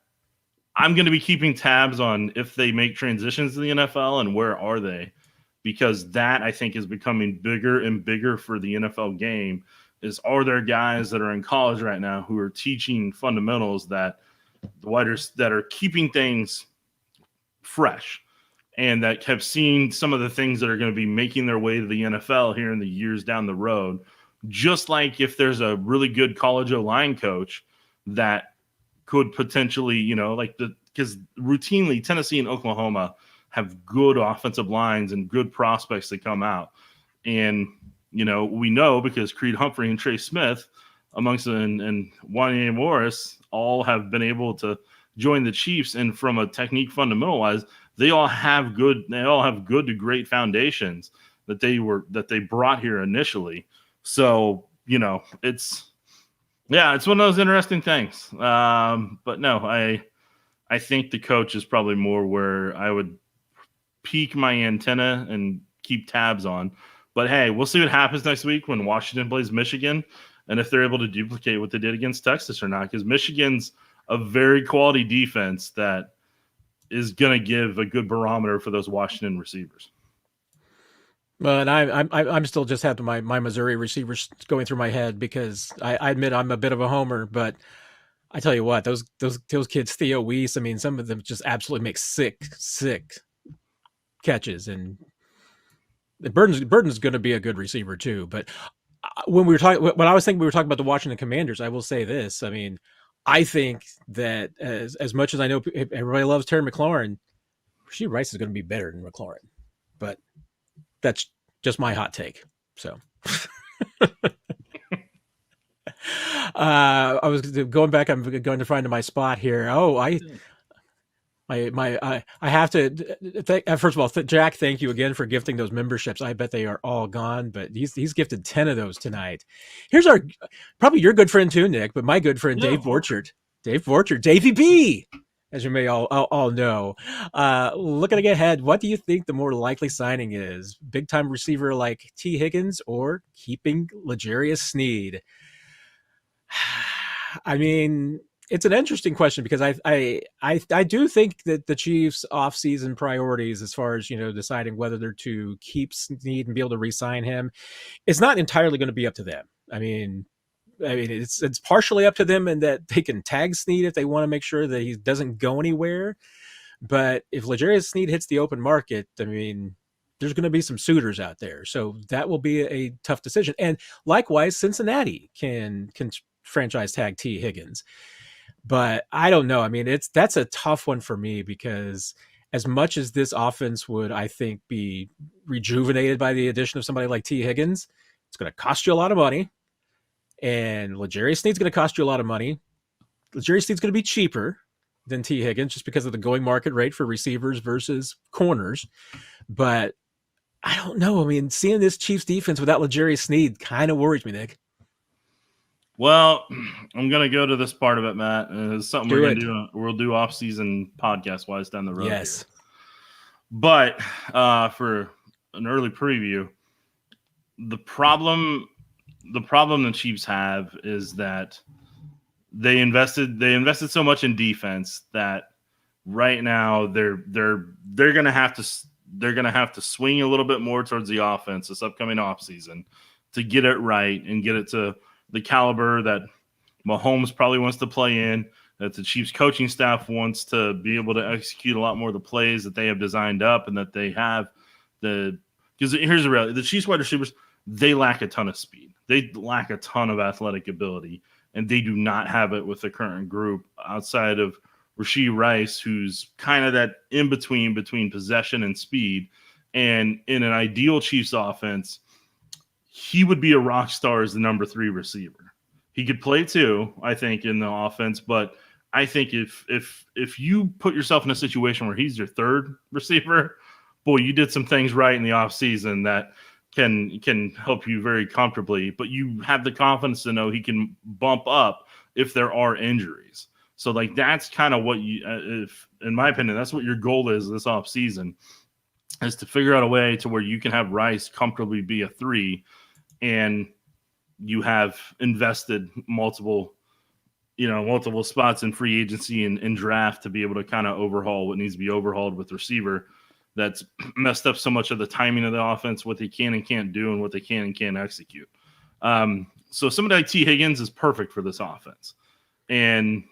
[SPEAKER 2] I'm going to be keeping tabs on if they make transitions to the NFL and where are they, because that I think is becoming bigger and bigger for the NFL game. Are there guys that are in college right now who are teaching fundamentals that the writers that are keeping things fresh and that have seen some of the things that are going to be making their way to the NFL here in the years down the road. Just like if there's a really good college O-line coach that could potentially, because routinely Tennessee and Oklahoma have good offensive lines and good prospects that come out. And, we know because Creed Humphrey and Trey Smith, amongst and Wanya Morris, all have been able to join the Chiefs. And from a technique fundamental wise, they all have good to great foundations that they brought here initially. So, it's one of those interesting things. But no, I think the coach is probably more where I would peak my antenna and keep tabs on. But hey, we'll see what happens next week when Washington plays Michigan and if they're able to duplicate what they did against Texas or not, because Michigan's a very quality defense that is going to give a good barometer for those Washington receivers.
[SPEAKER 1] but I'm still just having my Missouri receivers going through my head because I admit I'm a bit of a homer, but I tell you what, those kids, Theo Weiss, I mean, some of them just absolutely make sick catches, and Burton's going to be a good receiver too. But when I was thinking we were talking about the Washington Commanders, I will say this. I mean, I think that as much as I know everybody loves Terry McLaurin, Rasheed Rice is going to be better than McLaurin, but that's just my hot take. So. I was going back. I'm going to find my spot here. Oh, I have to first of all, Jack, thank you again for gifting those memberships. I bet they are all gone, but he's gifted 10 of those tonight. Here's probably your good friend too, Nick, but my good friend Dave Borchert, Davey B, as you may all know. Looking ahead, what do you think the more likely signing is? Big time receiver like T. Higgins or keeping L'Jarius Sneed? I mean, it's an interesting question because I do think that the Chiefs' offseason priorities, as far as deciding whether they're to keep Snead and be able to re-sign him, it's not entirely going to be up to them. I mean, it's partially up to them in that they can tag Snead if they want to make sure that he doesn't go anywhere. But if L'Jarius Snead hits the open market, I mean, there's going to be some suitors out there, so that will be a tough decision. And likewise, Cincinnati can franchise tag T. Higgins. But I don't know. I mean, that's a tough one for me because as much as this offense would, I think, be rejuvenated by the addition of somebody like T. Higgins, it's going to cost you a lot of money. And L'Jarius Sneed's going to cost you a lot of money. L'Jarius Sneed's going to be cheaper than T. Higgins just because of the going market rate for receivers versus corners. But I don't know. I mean, seeing this Chiefs defense without L'Jarius Sneed kind of worries me, Nick.
[SPEAKER 2] Well, I'm gonna go to this part of it, Matt. It's something we're
[SPEAKER 1] Do
[SPEAKER 2] gonna
[SPEAKER 1] it.
[SPEAKER 2] do. We'll do off-season podcast wise down the road here.
[SPEAKER 1] Yes.
[SPEAKER 2] But for an early preview, the problem the Chiefs have is that they invested so much in defense that right now they're gonna have to swing a little bit more towards the offense this upcoming offseason to get it right and get it to the caliber that Mahomes probably wants to play in, that the Chiefs coaching staff wants to be able to execute a lot more of the plays that they have designed up and that they have the because here's the reality. The Chiefs wide receivers, they lack a ton of speed. They lack a ton of athletic ability, and they do not have it with the current group outside of Rashee Rice, who's kind of that in between possession and speed. And in an ideal Chiefs offense, he would be a rock star as the number 3 receiver. He could play too, I think, in the offense, but I think if you put yourself in a situation where he's your 3rd receiver, boy, you did some things right in the offseason that can help you very comfortably, but you have the confidence to know he can bump up if there are injuries. So like that's kind of what you, if in my opinion, that's what your goal is this offseason, is to figure out a way to where you can have Rice comfortably be a 3, and you have invested multiple spots in free agency and draft to be able to kind of overhaul what needs to be overhauled with receiver that's messed up so much of the timing of the offense, what they can and can't do, and what they can and can't execute. So somebody like T. Higgins is perfect for this offense. And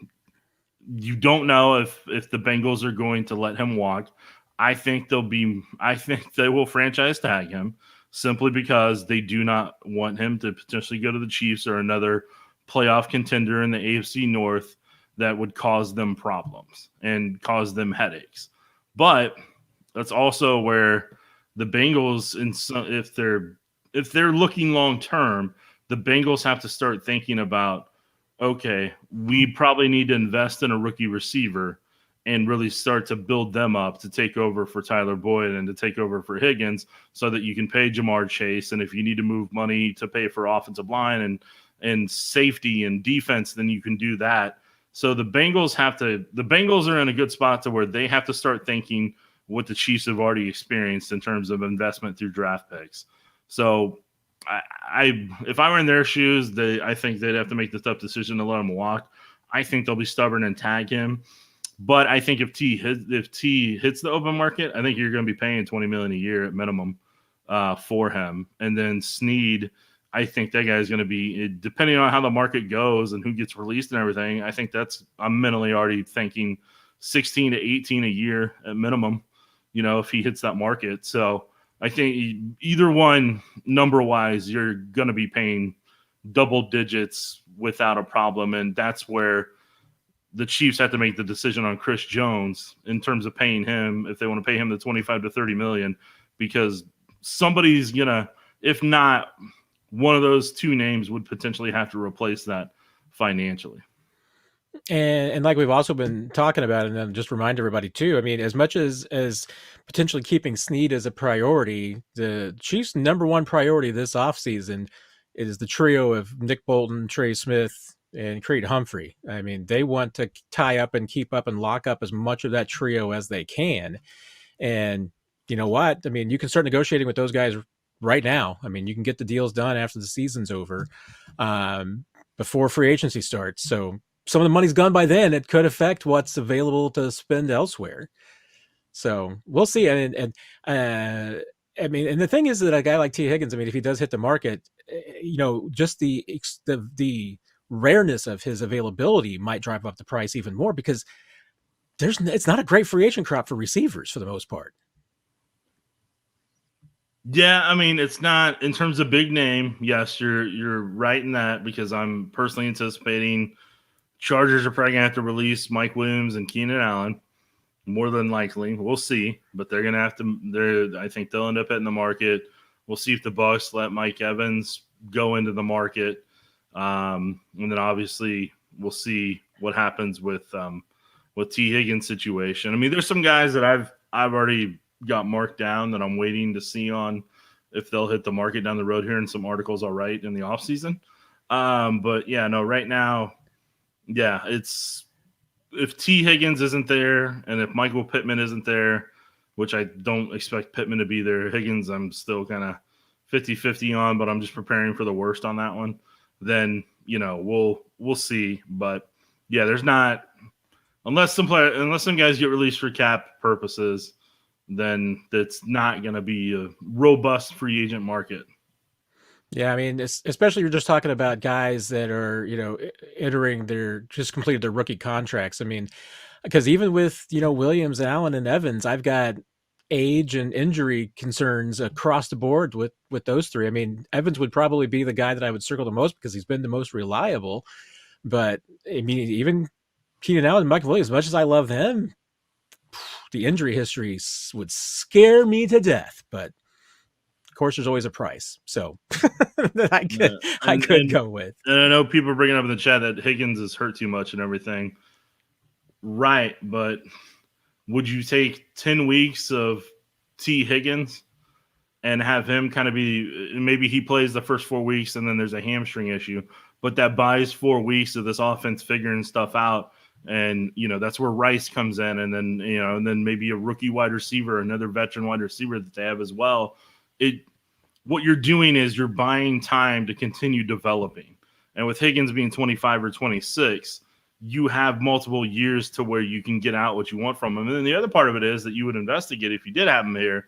[SPEAKER 2] you don't know if the Bengals are going to let him walk. I think they will franchise tag him simply because they do not want him to potentially go to the Chiefs or another playoff contender in the AFC North that would cause them problems and cause them headaches. But that's also where the Bengals, if they're looking long term, the Bengals have to start thinking about, okay, we probably need to invest in a rookie receiver and really start to build them up to take over for Tyler Boyd and to take over for Higgins so that you can pay Jamar Chase. And if you need to move money to pay for offensive line and safety and defense, then you can do that. So the Bengals are in a good spot to where they have to start thinking what the Chiefs have already experienced in terms of investment through draft picks. So if I were in their shoes, I think they'd have to make the tough decision to let him walk. I think they'll be stubborn and tag him. But I think if T hits the open market, I think you're going to be paying $20 million a year at minimum for him. And then Snead, I think that guy is going to be, depending on how the market goes and who gets released and everything, I think I'm mentally already thinking 16 to 18 a year at minimum, if he hits that market. So I think either one, number-wise, you're going to be paying double digits without a problem. And that's where the Chiefs have to make the decision on Chris Jones in terms of paying him, if they want to pay him the 25 to 30 million, because somebody's gonna, if not, one of those 2 names would potentially have to replace that financially.
[SPEAKER 1] And like we've also been talking about, and then just remind everybody too, I mean, as much as potentially keeping Snead as a priority, the Chiefs' number 1 priority this offseason is the trio of Nick Bolton, Trey Smith, and Creed Humphrey. I mean, they want to tie up and keep up and lock up as much of that trio as they can. And you know what? I mean, you can start negotiating with those guys right now. I mean, you can get the deals done after the season's over, before free agency starts. So some of the money's gone by then. It could affect what's available to spend elsewhere. So we'll see. I mean, and the thing is that a guy like T. Higgins, I mean, if he does hit the market, just the rareness of his availability might drive up the price even more, because it's not a great free agent crop for receivers for the most part.
[SPEAKER 2] Yeah, I mean, it's not in terms of big name. Yes, you're right in that, because I'm personally anticipating Chargers are probably gonna have to release Mike Williams and Keenan Allen. More than likely, we'll see, but they're gonna have to. I think they'll end up hitting the market. We'll see if the Bucs let Mike Evans go into the market, and then obviously we'll see what happens with T. Higgins' situation. I mean, there's some guys that I've already got marked down that I'm waiting to see on if they'll hit the market down the road here, and some articles I'll write in the offseason. But yeah, no, right now, yeah, it's if T. Higgins isn't there and if Michael Pittman isn't there, which I don't expect Pittman to be there, Higgins, I'm still kind of 50-50 on, but I'm just preparing for the worst on that one. Then, we'll see. But yeah, there's not unless some guys get released for cap purposes, then it's not going to be a robust free agent market.
[SPEAKER 1] Yeah, I mean, especially you're just talking about guys that are, entering their just completed their rookie contracts. I mean, because even with, Williams, Allen, and Evans, I've got age and injury concerns across the board with those three. I mean, Evans would probably be the guy that I would circle the most because he's been the most reliable. But I mean, even Keenan Allen and Michael Williams, as much as I love him, the injury history would scare me to death. But of course, there's always a price, so that I could
[SPEAKER 2] Yeah.
[SPEAKER 1] I
[SPEAKER 2] And,
[SPEAKER 1] could
[SPEAKER 2] and
[SPEAKER 1] go with.
[SPEAKER 2] and I know people are bringing up in the chat that Higgins is hurt too much and everything. Right, but would you take 10 weeks of T. Higgins and have him kind of be maybe he plays the first 4 weeks and then there's a hamstring issue, but that buys 4 weeks of this offense figuring stuff out. And that's where Rice comes in, and then maybe a rookie wide receiver, another veteran wide receiver that they have as well. What you're doing is you're buying time to continue developing. And with Higgins being 25 or 26, you have multiple years to where you can get out what you want from him. And then the other part of it is that you would investigate if you did have him here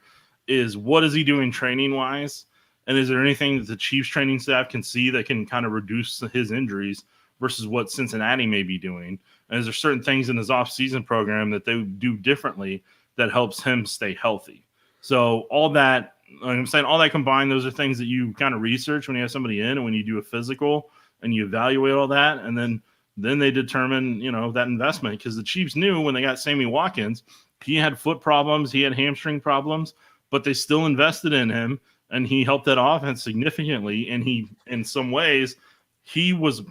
[SPEAKER 2] is what is he doing training wise? And is there anything that the Chiefs training staff can see that can kind of reduce his injuries versus what Cincinnati may be doing? And is there certain things in his offseason program that they do differently that helps him stay healthy? So all that, like I'm saying, all that combined, those are things that you kind of research when you have somebody in and when you do a physical and you evaluate all that. And then they determine, that investment, because the Chiefs knew when they got Sammy Watkins, he had foot problems, he had hamstring problems, but they still invested in him and he helped that offense significantly. And he, in some ways, he was,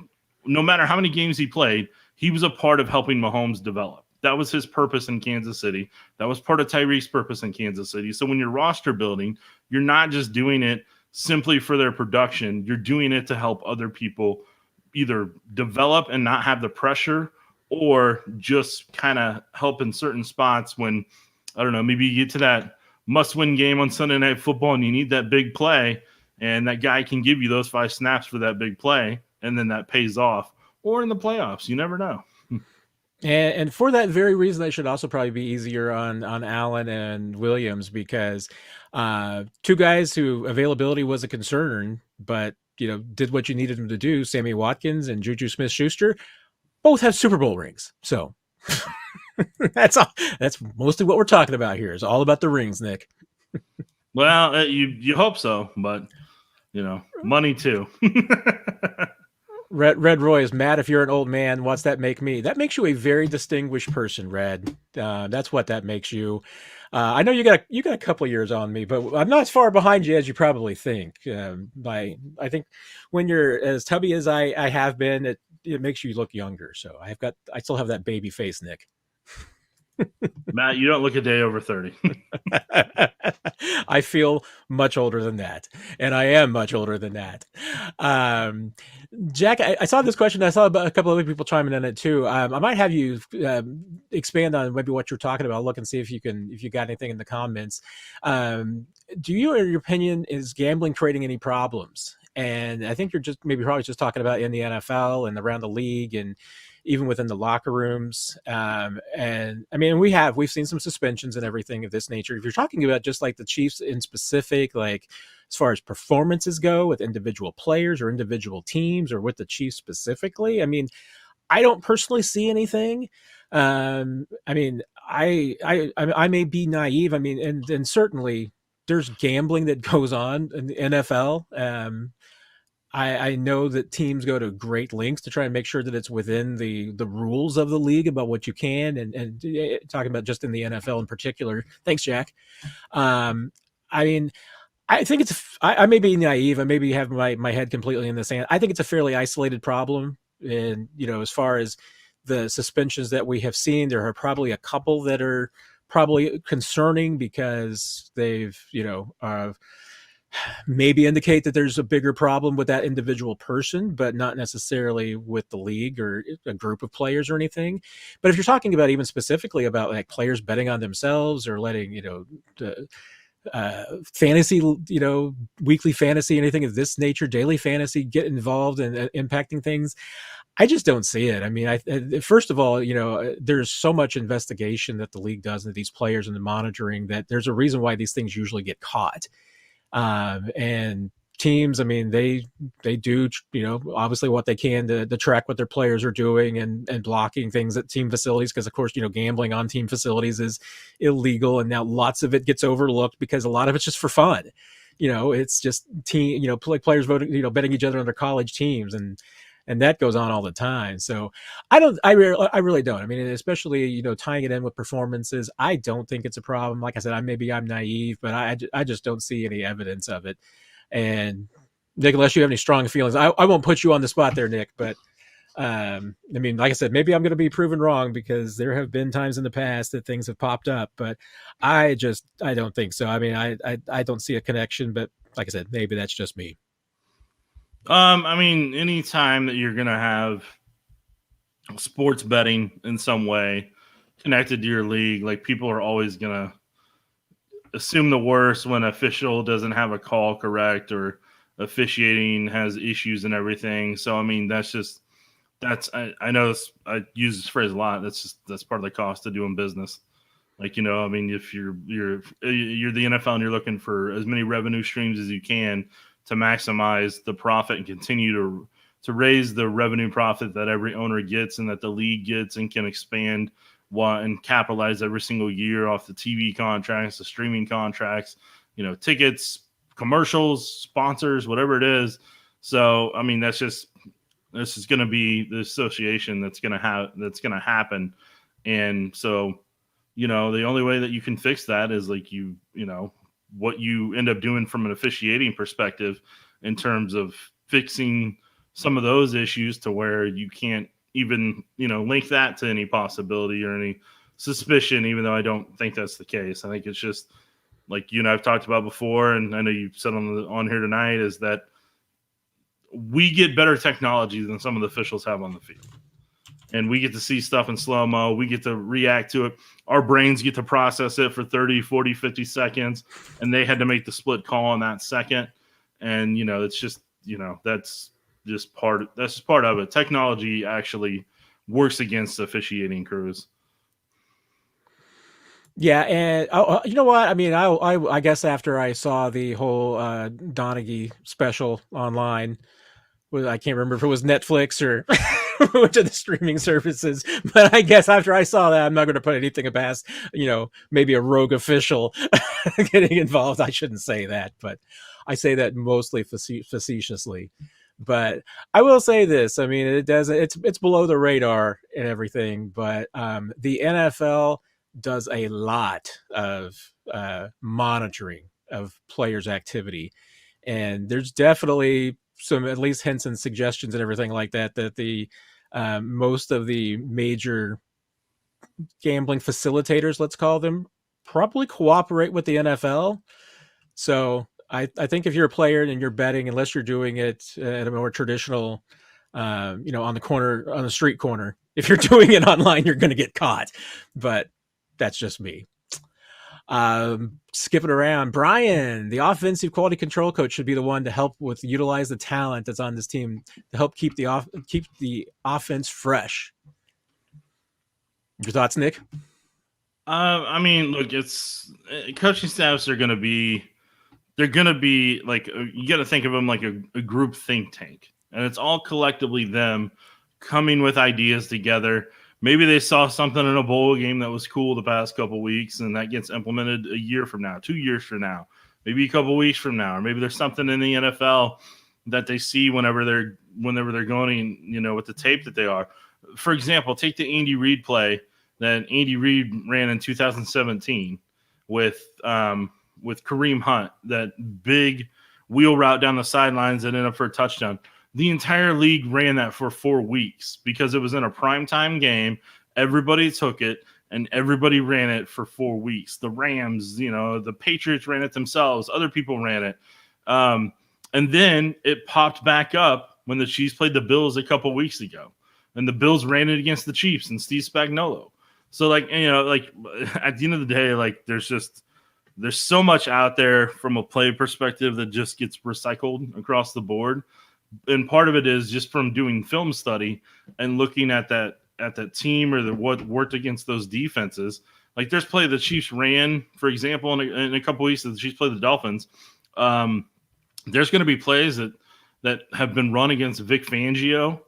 [SPEAKER 2] no matter how many games he played, he was a part of helping Mahomes develop. That was his purpose in Kansas City. That was part of Tyreek's purpose in Kansas City. So when you're roster building, you're not just doing it simply for their production. You're doing it to help other people either develop and not have the pressure, or just kind of help in certain spots when, I don't know, maybe you get to that must-win game on Sunday Night Football and you need that big play, and that guy can give you those 5 snaps for that big play, and then that pays off. Or in the playoffs, you never know.
[SPEAKER 1] And for that very reason, they should also probably be easier on Allen and Williams, because two guys who availability was a concern, but did what you needed them to do. Sammy Watkins and Juju Smith-Schuster both have Super Bowl rings, so that's all. That's mostly what we're talking about here. Is all about the rings, Nick.
[SPEAKER 2] Well, you hope so, but money too.
[SPEAKER 1] Red Roy is mad if you're an old man. What's that make me? That makes you a very distinguished person, Red. That's what that makes you. I know you got a couple of years on me, but I'm not as far behind you as you probably think. I think when you're as tubby as I have been, it makes you look younger. So I still have that baby face, Nick.
[SPEAKER 2] Matt, you don't look a day over 30.
[SPEAKER 1] I feel much older than that, and I am much older than that. Jack, I saw this question. I saw a couple of other people chiming in it too. I might have you expand on maybe what you're talking about. I'll look and see if you got anything in the comments. Do you, in your opinion, is gambling creating any problems? And I think you're probably just talking about in the NFL and around the league and even within the locker rooms. And I mean, we've seen some suspensions and everything of this nature. If you're talking about just like the Chiefs in specific, like as far as performances go with individual players or individual teams or with the Chiefs specifically, I mean, I don't personally see anything. I mean, I may be naive. I mean, and certainly there's gambling that goes on in the NFL. I know that teams go to great lengths to try and make sure that it's within the rules of the league about what you can, and talking about just in the NFL in particular. Thanks, Jack. I mean, I think I may be naive. I maybe have my head completely in the sand. I think it's a fairly isolated problem. And, as far as the suspensions that we have seen, there are probably a couple that are probably concerning because they've, maybe indicate that there's a bigger problem with that individual person, but not necessarily with the league or a group of players or anything. But if you're talking about even specifically about like players betting on themselves or letting, the fantasy, weekly fantasy, anything of this nature, daily fantasy, get involved in impacting things, I just don't see it. I mean, first of all, there's so much investigation that the league does into these players and the monitoring that there's a reason why these things usually get caught. And teams, I mean, they do, obviously what they can to track what their players are doing and blocking things at team facilities. Because of course, gambling on team facilities is illegal. And now lots of it gets overlooked because a lot of it's just for fun. It's just players voting, betting each other on their college teams and that goes on all the time. So I really don't. I mean, especially, tying it in with performances, I don't think it's a problem. Like I said, maybe I'm naive, but I just don't see any evidence of it. And Nick, unless you have any strong feelings, I won't put you on the spot there, Nick, but I mean, like I said, maybe I'm going to be proven wrong because there have been times in the past that things have popped up, but I don't think so. I mean, I don't see a connection, but like I said, maybe that's just me.
[SPEAKER 2] I mean, anytime that you're going to have sports betting in some way connected to your league, like people are always going to assume the worst when an official doesn't have a call correct or officiating has issues and everything. So, I mean, I know I use this phrase a lot. That's part of the cost of doing business. Like, I mean, if you're the NFL and you're looking for as many revenue streams as you can to maximize the profit and continue to raise the revenue profit that every owner gets and that the league gets and can expand and capitalize every single year off the TV contracts, the streaming contracts, tickets, commercials, sponsors, whatever it is. So, I mean, this is going to be the association that's going to happen. And so, the only way that you can fix that is like, what you end up doing from an officiating perspective in terms of fixing some of those issues to where you can't even, link that to any possibility or any suspicion, even though I don't think that's the case. I think it's just like you and I've talked about before, and I know you've said on here tonight, is that we get better technology than some of the officials have on the field. And we get to see stuff in slow-mo. We get to react to it. Our brains get to process it for 30, 40, 50 seconds, and they had to make the split call on that second. And, it's just, that's just part of it. Technology actually works against officiating crews.
[SPEAKER 1] Yeah, and you know what? I mean, I guess after I saw the whole Donaghy special online, I can't remember if it was Netflix or which of the streaming services, but I guess after I saw that, I'm not going to put anything past, maybe a rogue official getting involved. I shouldn't say that, but I say that mostly facetiously. But I will say this: I mean, it's below the radar and everything, but the NFL does a lot of monitoring of players' activity, and there's definitely some at least hints and suggestions and everything like that the most of the major gambling facilitators, let's call them, probably cooperate with the NFL. So I think if you're a player and you're betting, unless you're doing it at a more traditional, on the street corner, if you're doing it online, you're going to get caught. But that's just me. Skipping around, Brian, the offensive quality control coach, should be the one to help with utilize the talent that's on this team to help keep the offense fresh. Your thoughts, Nick?
[SPEAKER 2] I mean, look, it's coaching staffs are going to be. They're going to be like, you got to think of them like a group think tank, and it's all collectively them coming with ideas together. Maybe they saw something in a bowl game that was cool the past couple of weeks, and that gets implemented a year from now, 2 years from now, maybe a couple of weeks from now, or maybe there's something in the NFL that they see whenever they're going, with the tape that they are. For example, take the Andy Reid play that Andy Reid ran in 2017 with Kareem Hunt, that big wheel route down the sidelines that ended up for a touchdown. The entire league ran that for 4 weeks because it was in a primetime game. Everybody took it, and everybody ran it for 4 weeks. The Rams, the Patriots ran it themselves. Other people ran it. Um, and then it popped back up when the Chiefs played the Bills a couple weeks ago, and the Bills ran it against the Chiefs and Steve Spagnuolo. So like, like at the end of the day, like there's so much out there from a play perspective that just gets recycled across the board. And part of it is just from doing film study and looking at that team or what worked against those defenses. Like there's play the Chiefs ran, for example, in a couple weeks that the Chiefs played the Dolphins. There's going to be plays that have been run against Vic Fangio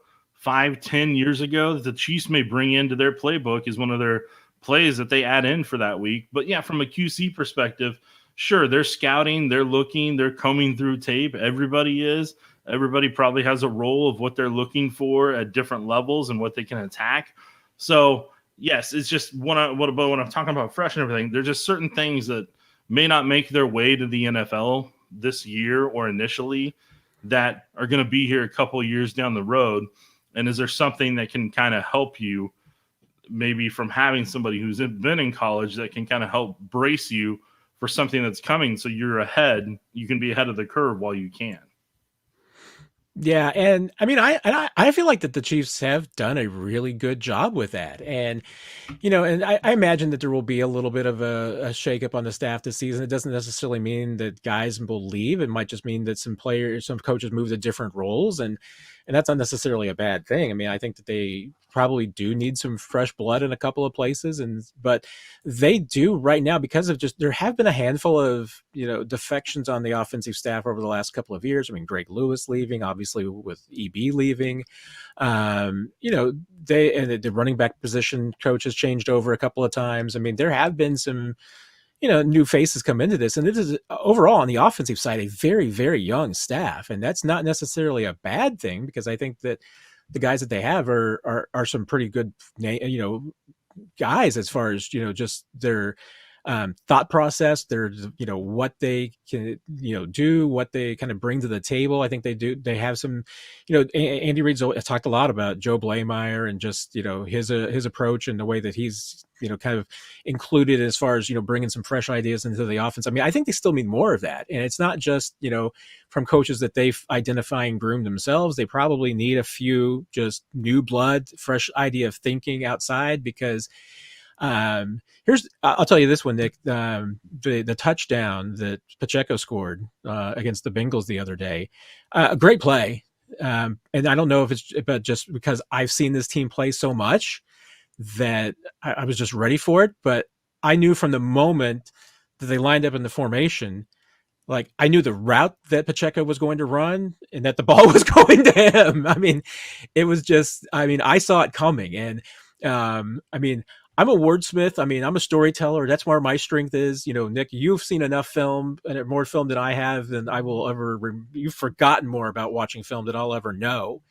[SPEAKER 2] 5-10 years ago that the Chiefs may bring into their playbook as one of their plays that they add in for that week. But yeah, from a QC perspective, sure, they're scouting, they're looking, they're combing through tape. Everybody is. Everybody probably has a role of what they're looking for at different levels and what they can attack. So yes, it's just when I'm talking about fresh and everything, there's just certain things that may not make their way to the NFL this year or initially that are going to be here a couple of years down the road. And is there something that can kind of help you maybe from having somebody who's been in college that can kind of help brace you for something that's coming so you're ahead, you can be ahead of the curve while you can.
[SPEAKER 1] Yeah, and I mean, I feel like that the Chiefs have done a really good job with that, and and I imagine that there will be a little bit of a shakeup on the staff this season. It doesn't necessarily mean that guys will leave. It might just mean that some coaches move to different roles, and that's not necessarily a bad thing. I mean, I think that they probably do need some fresh blood in a couple of places, but they do right now because of just there have been a handful of defections on the offensive staff over the last couple of years. I mean, Greg Lewis leaving, obviously with EB leaving. The running back position coach has changed over a couple of times. I mean, there have been some new faces come into this, and it is overall on the offensive side a very, very young staff, and that's not necessarily a bad thing because I think that the guys that they have are some pretty good guys as far as just their thought process, their what they can do, what they kind of bring to the table. I think they have some Andy Reid's talked a lot about Joe Blameyer and just his approach and the way that he's kind of included as far as bringing some fresh ideas into the offense. I mean, I think they still need more of that, and it's not just from coaches that they've identified and groomed themselves. They probably need a few just new blood, fresh idea of thinking outside because I'll tell you this one, Nick. The touchdown that Pacheco scored against the Bengals the other day, a great play. And I don't know if it's but just because I've seen this team play so much that I was just ready for it. But I knew from the moment that they lined up in the formation, like I knew the route that Pacheco was going to run and that the ball was going to him. I mean, it was just, I saw it coming. And I'm a wordsmith. I mean, I'm a storyteller. That's where my strength is. Nick, you've seen enough film and more film than I have than I will ever. You've forgotten more about watching film than I'll ever know.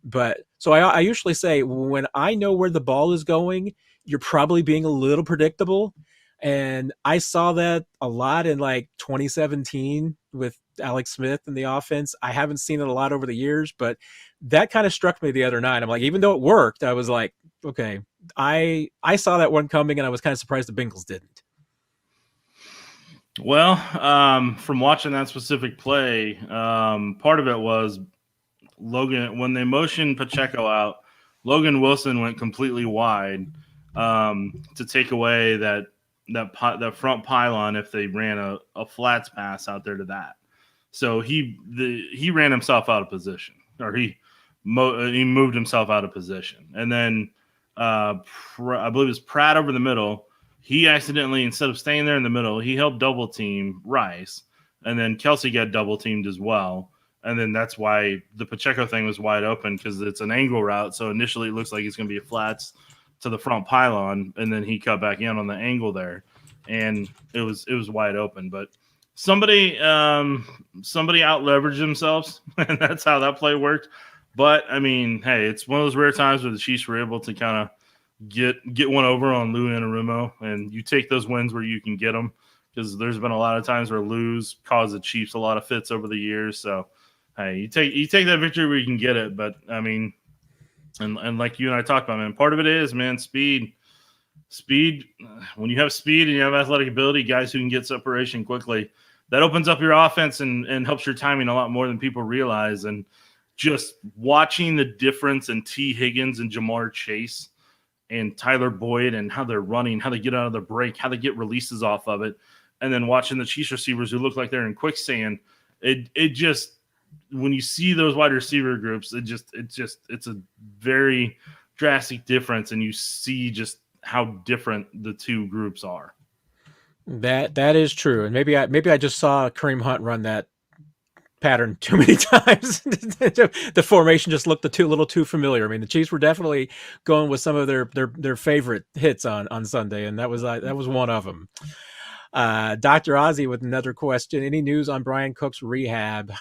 [SPEAKER 1] But so I usually say when I know where the ball is going, you're probably being a little predictable. And I saw that a lot in like 2017 with Alex Smith in the offense. I haven't seen it a lot over the years, but that kind of struck me the other night. I'm like, even though it worked, I was like, okay, I saw that one coming, and I was kind of surprised the Bengals didn't.
[SPEAKER 2] Well, from watching that specific play, part of it was Logan when they motioned Pacheco out. Logan Wilson went completely wide to take away that front pylon if they ran a flats pass out there to that. So he ran himself out of position, or he moved himself out of position, and then I believe it was Pratt over the middle. He accidentally, instead of staying there in the middle, he helped double team Rice, and then Kelsey got double teamed as well. And then that's why the Pacheco thing was wide open, because it's an angle route. So initially it looks like it's going to be a flats to the front pylon, and then he cut back in on the angle there, and it was wide open. But somebody out leveraged themselves, and that's how that play worked. But I mean, hey, it's one of those rare times where the Chiefs were able to kind of get one over on Lou Anarumo, and you take those wins where you can get them, because there's been a lot of times where Lou's caused the Chiefs a lot of fits over the years. So hey, you take that victory where you can get it. But I mean, and like you and I talked about, man, part of it is, man, speed. When you have speed and you have athletic ability, guys who can get separation quickly, that opens up your offense and helps your timing a lot more than people realize. And just watching the difference in T. Higgins and Jamar Chase and Tyler Boyd and how they're running, how they get out of the break, how they get releases off of it, and then watching the Chiefs receivers who look like they're in quicksand, it just, when you see those wide receiver groups, it's a very drastic difference, and you see just how different the two groups are.
[SPEAKER 1] That is true, and maybe I just saw Kareem Hunt run that pattern too many times. The formation just looked a little too familiar. I mean, the Chiefs were definitely going with some of their favorite hits on Sunday, and that was one of them. Dr. Ozzy with another question. Any news on Brian Cook's rehab?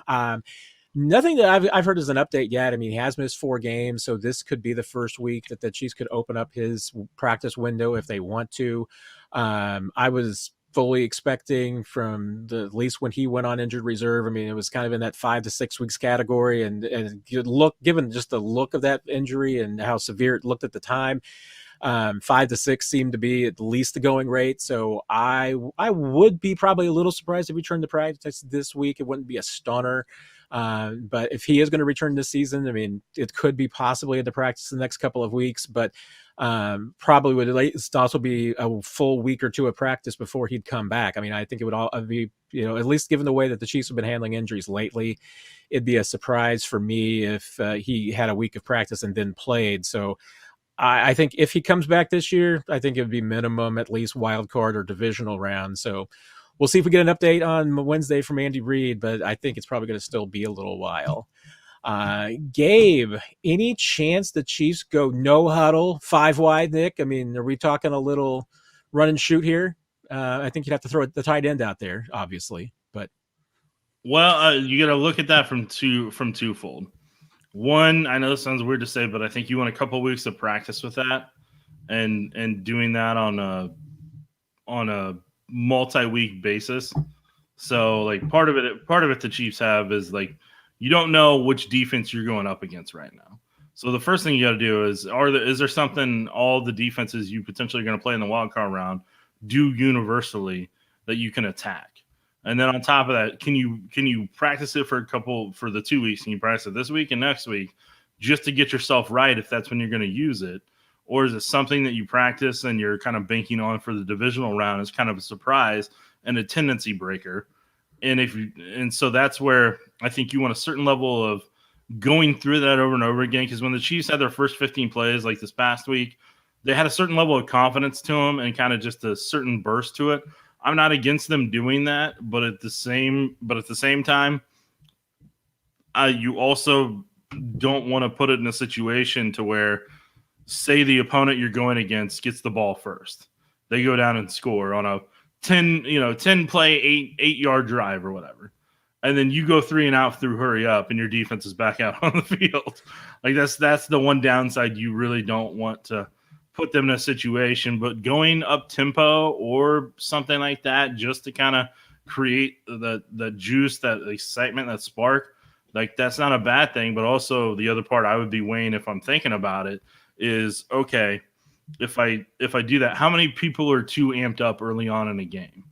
[SPEAKER 1] Nothing that I've heard as an update yet. I mean, he has missed 4 games, so this could be the first week that the Chiefs could open up his practice window if they want to. I was fully expecting from at least when he went on injured reserve. I mean, it was kind of in that 5 to 6 weeks category, and given just the look of that injury and how severe it looked at the time, 5 to 6 seemed to be at least the going rate. So I would be probably a little surprised if he returned to practice this week. It wouldn't be a stunner. But if he is going to return this season, I mean, it could be possibly into practice the next couple of weeks, but probably would also be a full week or two of practice before he'd come back. I mean, I think it would all be, at least given the way that the Chiefs have been handling injuries lately, it'd be a surprise for me if he had a week of practice and then played. So I think if he comes back this year, I think it would be minimum at least wild card or divisional round. So we'll see if we get an update on Wednesday from Andy Reid, but I think it's probably going to still be a little while. Gabe, any chance the Chiefs go no huddle 5 wide, Nick? I mean, are we talking a little run and shoot here? I think you'd have to throw the tight end out there, obviously, but.
[SPEAKER 2] Well, you got to look at that from twofold. One, I know this sounds weird to say, but I think you want a couple of weeks of practice with that, and doing that on a multi-week basis. So like part of it the Chiefs have is like, you don't know which defense you're going up against right now. So the first thing you got to do is there something all the defenses you potentially are going to play in the wild card round do universally that you can attack? And then on top of that, can you practice it for the 2 weeks? Can you practice it this week and next week just to get yourself right if that's when you're going to use it? Or is it something that you practice and you're kind of banking on for the divisional round as kind of a surprise and a tendency breaker? And so that's where I think you want a certain level of going through that over and over again, because when the Chiefs had their first 15 plays like this past week, they had a certain level of confidence to them and kind of just a certain burst to it. I'm not against them doing that, but at the same time, you also don't want to put it in a situation to where, say the opponent you're going against gets the ball first, they go down and score on a 10 play, 8-yard drive or whatever, and then you go 3 and out through hurry up and your defense is back out on the field. Like that's the one downside. You really don't want to put them in a situation, but going up tempo or something like that just to kind of create the juice, that excitement, that spark, like that's not a bad thing. But also the other part I would be weighing if I'm thinking about it is, okay, if I do that, how many people are too amped up early on in a game?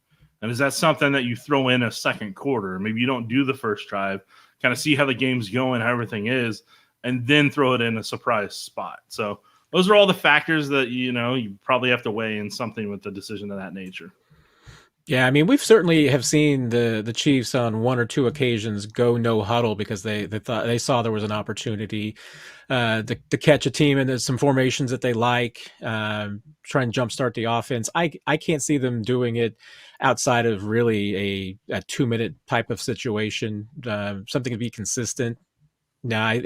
[SPEAKER 2] And is that something that you throw in a second quarter? Maybe you don't do the first drive, kind of see how the game's going, how everything is, and then throw it in a surprise spot. So those are all the factors that, you probably have to weigh in something with the decision of that nature.
[SPEAKER 1] Yeah, I mean, we've certainly have seen the Chiefs on 1 or 2 occasions go no huddle because they thought they saw there was an opportunity to catch a team in some formations that they like, try and jumpstart the offense. I can't see them doing it outside of really a 2-minute type of situation, something to be consistent. No,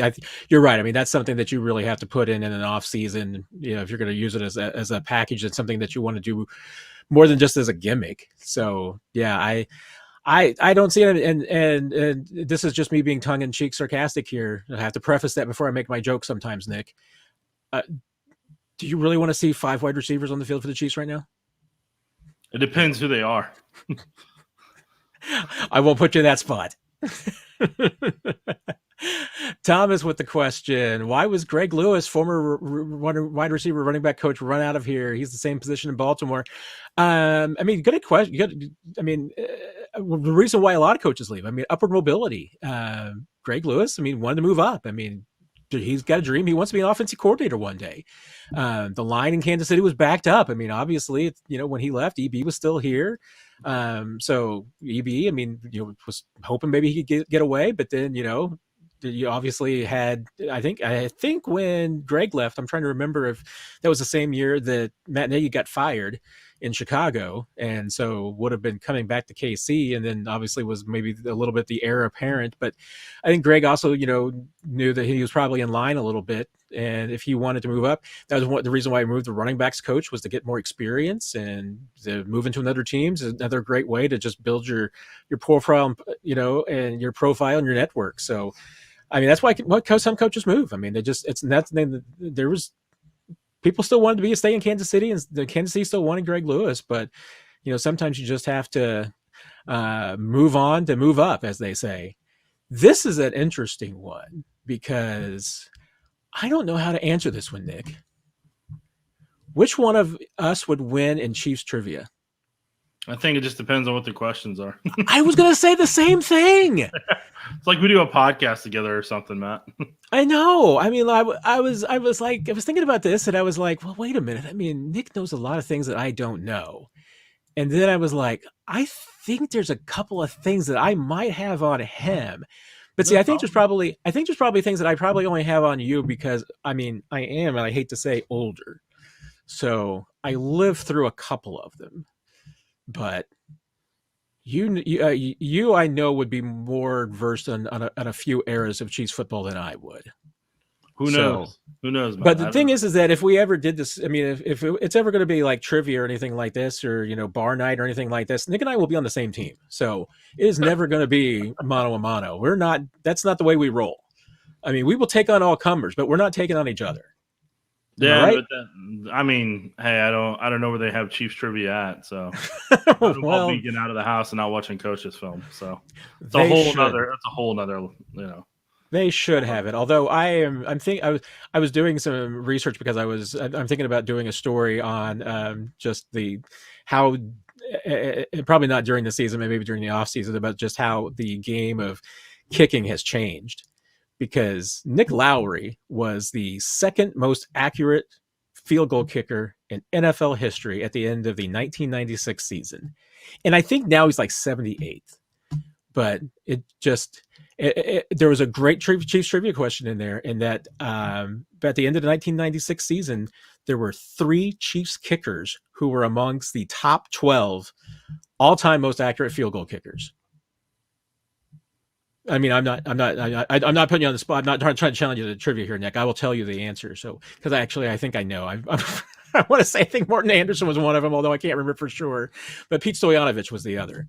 [SPEAKER 1] you're right. I mean, that's something that you really have to put in an off season. If you're going to use it as a package, it's something that you want to do more than just as a gimmick. So yeah, I don't see it. And this is just me being tongue in cheek sarcastic here. I have to preface that before I make my joke sometimes, Nick. Do you really want to see 5 wide receivers on the field for the Chiefs right now?
[SPEAKER 2] It depends who they are.
[SPEAKER 1] I won't put you in that spot. Thomas with the question: why was Greg Lewis, former wide receiver running back coach, run out of here? He's the same position in Baltimore. I mean, good question. the reason why a lot of coaches leave. I mean, upward mobility. Greg Lewis, I mean, wanted to move up. I mean, he's got a dream. He wants to be an offensive coordinator one day. The line in Kansas City was backed up. I mean, obviously, when he left, EB was still here. So EB, I mean, was hoping maybe he could get away, but then, you obviously had, I think when Greg left, I'm trying to remember if that was the same year that Matt Nagy got fired in Chicago, and so would have been coming back to KC, and then obviously was maybe a little bit the heir apparent. But I think Greg also, knew that he was probably in line a little bit, and if he wanted to move up, that was the reason why he moved the running backs coach, was to get more experience, and to move into another team is another great way to just build your profile, and your profile and your network. So, I mean, that's why some coaches move. I mean, there was people still wanted to stay in Kansas City, and the Kansas City still wanted Greg Lewis, but sometimes you just have to move on to move up, as they say. This is an interesting one because I don't know how to answer this one, Nick. Which one of us would win in Chiefs trivia?
[SPEAKER 2] I think it just depends on what the questions are.
[SPEAKER 1] I was going to say the same thing.
[SPEAKER 2] It's like we do a podcast together or something, Matt.
[SPEAKER 1] I know. I mean, I was thinking about this, and I was like, well, wait a minute. I mean, Nick knows a lot of things that I don't know. And then I was like, I think there's a couple of things that I might have on him. But see, I think there's probably things that I probably only have on you because, I mean, I am, and I hate to say, older. So I lived through a couple of them. But you I know would be more versed on a few eras of Chiefs football than I would.
[SPEAKER 2] Who knows? Who knows?
[SPEAKER 1] But the thing is that if we ever did this, I mean, if it's ever going to be like trivia or anything like this, or bar night or anything like this, Nick and I will be on the same team. So it is never going to be mano a mano. We're not. That's not the way we roll. I mean, we will take on all comers, but we're not taking on each other.
[SPEAKER 2] Yeah,
[SPEAKER 1] right?
[SPEAKER 2] But I mean, hey, I don't know where they have Chiefs trivia at, so
[SPEAKER 1] well,
[SPEAKER 2] I'll be getting out of the house and not watching coaches film. So it's a whole nother,
[SPEAKER 1] They should have it. Although I was doing some research because I'm thinking about doing a story on just how probably not during the season, maybe during the off season, about just how the game of kicking has changed. Because Nick Lowry was the second most accurate field goal kicker in NFL history at the end of the 1996 season. And I think now he's like 78th. But there was a great Chiefs trivia question in there, in that at the end of the 1996 season, there were 3 Chiefs kickers who were amongst the top 12 all-time most accurate field goal kickers. I mean, I'm not putting you on the spot. I'm not trying to challenge you to trivia here, Nick. I will tell you the answer. So, because I think I know. I want to say I think Morton Anderson was one of them, although I can't remember for sure. But Pete Stoyanovich was the other,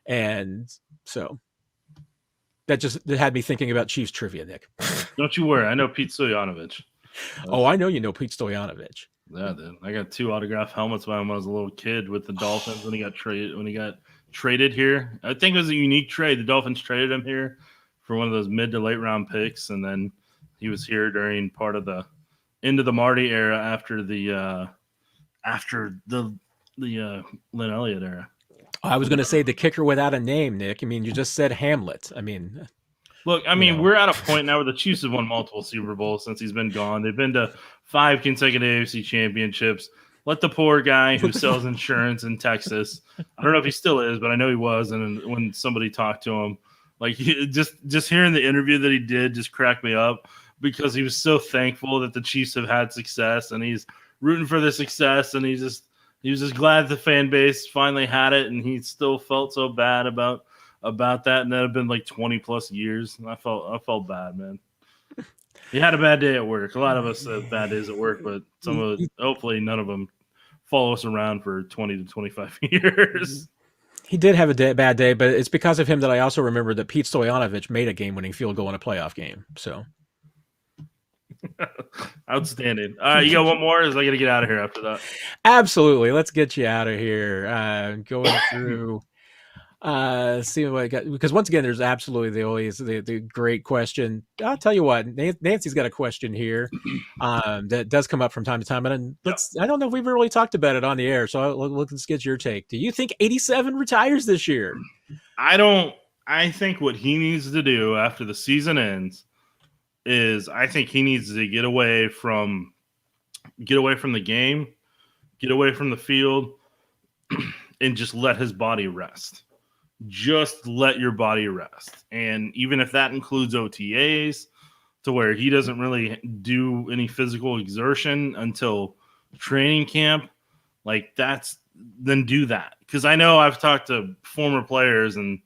[SPEAKER 1] and so that had me thinking about Chiefs trivia, Nick.
[SPEAKER 2] Don't you worry, I know Pete Stoyanovich.
[SPEAKER 1] Oh, I know you know Pete Stoyanovich.
[SPEAKER 2] Yeah, dude. I got 2 autographed helmets when I was a little kid with the Dolphins when he got traded here. I think it was a unique trade. The Dolphins traded him here for one of those mid to late round picks, and then he was here during part of the end of the Marty era after the Lynn Elliott era.
[SPEAKER 1] I was going to say the kicker without a name, Nick. I mean, you just said Hamlet. I mean,
[SPEAKER 2] look, we're at a point now where the Chiefs have won multiple Super Bowls since he's been gone. They've been to 5 consecutive AFC championships. Let the poor guy who sells insurance in Texas, I don't know if he still is, but I know he was. And when somebody talked to him, like, just hearing the interview that he did just cracked me up, because he was so thankful that the Chiefs have had success, and he's rooting for the success, and he was just glad the fan base finally had it, and he still felt so bad about that, and that had been like 20 plus years. And I felt bad, man. He had a bad day at work. A lot of us have bad days at work, but hopefully none of them follow us around for 20 to 25 years.
[SPEAKER 1] He did have a bad day, but it's because of him that I also remember that Pete Stoyanovich made a game-winning field goal in a playoff game. So
[SPEAKER 2] outstanding. You got one more? Or is I got to get out of here after that?
[SPEAKER 1] Absolutely. Let's get you out of here. Going through see what I got, because once again, there's absolutely the great question. I'll tell you what, Nancy's got a question here that does come up from time to time, and I don't know if we've really talked about it on the air, so let's get your take. Do you think 87 retires this year?
[SPEAKER 2] I don't. I think what he needs to do after the season ends is I think he needs to get away from the game, get away from the field, and just let his body rest. Just let your body rest. And even if that includes OTAs, to where he doesn't really do any physical exertion until training camp, like that's then do that. Because I know I've talked to former players and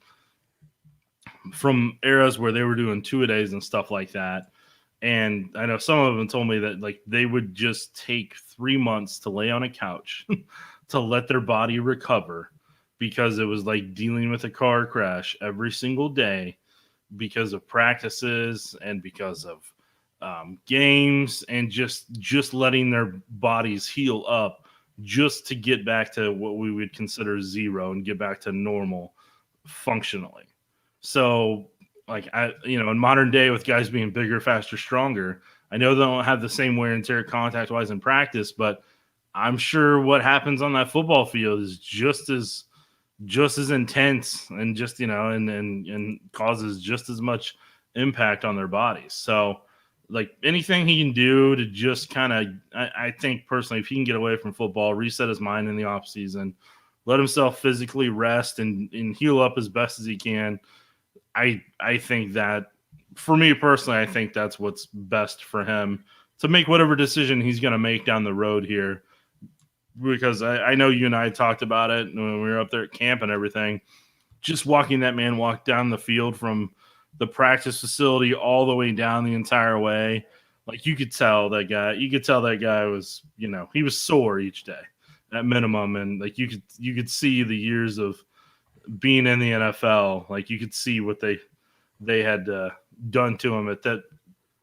[SPEAKER 2] from eras where they were doing 2-a-days and stuff like that. And I know some of them told me that like they would just take 3 months to lay on a couch to let their body recover because it was like dealing with a car crash every single day because of practices and because of games and just letting their bodies heal up just to get back to what we would consider zero and get back to normal functionally. So like in modern day with guys being bigger, faster, stronger, I know they don't have the same wear and tear contact wise in practice, but I'm sure what happens on that football field is just as intense and just and causes just as much impact on their bodies. So like anything he can do to just kind of I think personally if he can get away from football, reset his mind in the off season, let himself physically rest and heal up as best as he can. I think that for me personally, I think that's what's best for him to make whatever decision he's going to make down the road here. Because I know you and I talked about it when we were up there at camp and everything. Just watching that man walk down the field from the practice facility all the way down the entire way, like you could tell that guy was, he was sore each day at minimum. And like you could see the years of being in the NFL, like you could see what they had done to him at that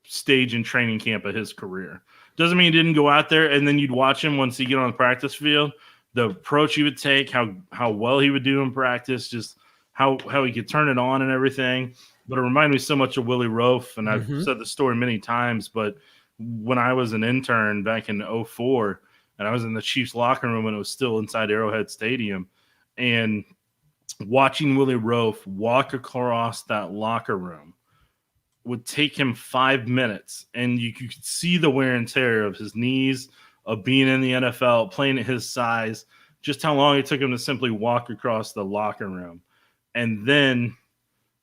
[SPEAKER 2] stage in training camp of his career. Doesn't mean he didn't go out there, and then you'd watch him once he get on the practice field, the approach he would take, how well he would do in practice, just how he could turn it on and everything. But it reminded me so much of Willie Roaf, and I've said the story many times, but when I was an intern back in '04, and I was in the Chiefs locker room when it was still inside Arrowhead Stadium, and watching Willie Roaf walk across that locker room would take him 5 minutes, and you could see the wear and tear of his knees, of being in the NFL, playing at his size, just how long it took him to simply walk across the locker room. And then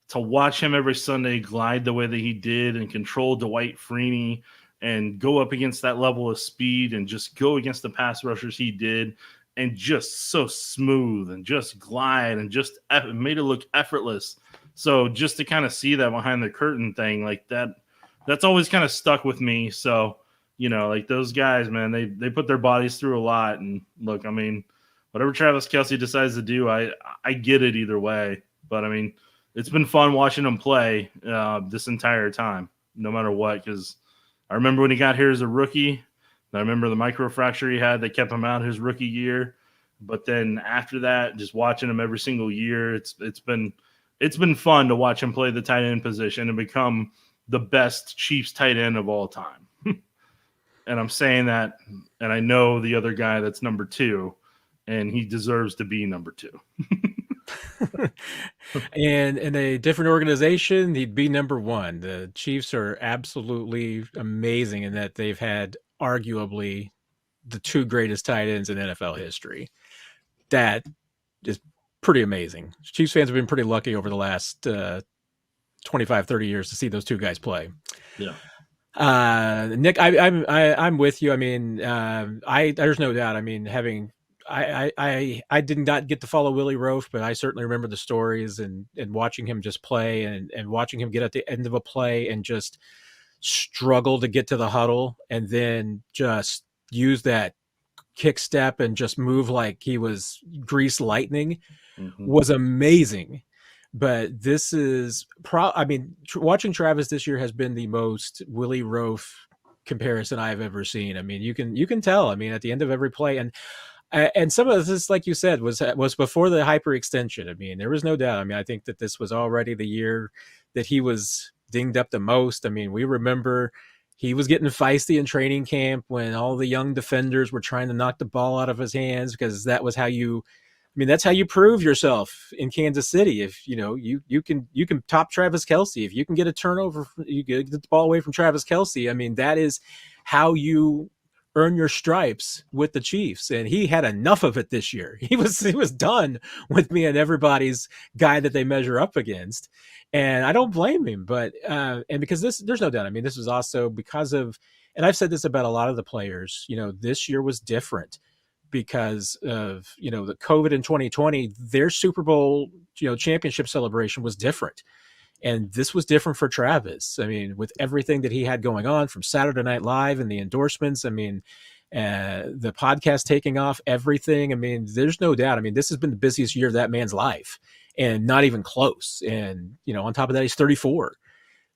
[SPEAKER 2] to watch him every Sunday glide the way that he did and control Dwight Freeney and go up against that level of speed and just go against the pass rushers he did and just so smooth and just glide and just made it look effortless. So just to kind of see that behind the curtain thing like that's always kind of stuck with me. So, like those guys, man, they put their bodies through a lot. And look, I mean, whatever Travis Kelce decides to do, I get it either way. But I mean, it's been fun watching him play this entire time, no matter what. Because I remember when he got here as a rookie. I remember the microfracture he had that kept him out his rookie year. But then after that, just watching him every single year, it's been fun to watch him play the tight end position and become the best Chiefs tight end of all time. And I'm saying that, and I know the other guy that's number 2, and he deserves to be number 2.
[SPEAKER 1] And in a different organization, he'd be number 1. The Chiefs are absolutely amazing in that they've had arguably the 2 greatest tight ends in NFL history. That is pretty amazing. Chiefs fans have been pretty lucky over the last 25, 30 years to see those 2 guys play.
[SPEAKER 2] Yeah.
[SPEAKER 1] Nick, I'm with you. I mean, there's no doubt. I mean, I did not get to follow Willie Roaf, but I certainly remember the stories and watching him just play and watching him get at the end of a play and just struggle to get to the huddle and then just use that kick step and just move like he was grease lightning was amazing. But this is watching Travis this year has been the most Willie Roaf comparison I've ever seen. I mean, you can tell, I mean, at the end of every play, and some of this, like you said, was before the hyperextension. I mean, there was no doubt. I mean, I think that this was already the year that he was dinged up the most. I mean, we remember he was getting feisty in training camp when all the young defenders were trying to knock the ball out of his hands because that was how you mean, that's how you prove yourself in Kansas City. If you can top Travis Kelce, if you can get a turnover, you get the ball away from Travis Kelce. I mean, that is how you earn your stripes with the Chiefs. And he had enough of it this year. He was done with being everybody's guy that they measure up against. And I don't blame him. But and because there's no doubt. I mean, this was also because of, and I've said this about a lot of the players. This year was different because of the COVID in 2020. Their Super Bowl championship celebration was different, and this was different for Travis. I mean, with everything that he had going on from Saturday Night Live and the endorsements, I mean, the podcast taking off, everything. I mean, there's no doubt. I mean, this has been the busiest year of that man's life, and not even close. And on top of that, he's 34.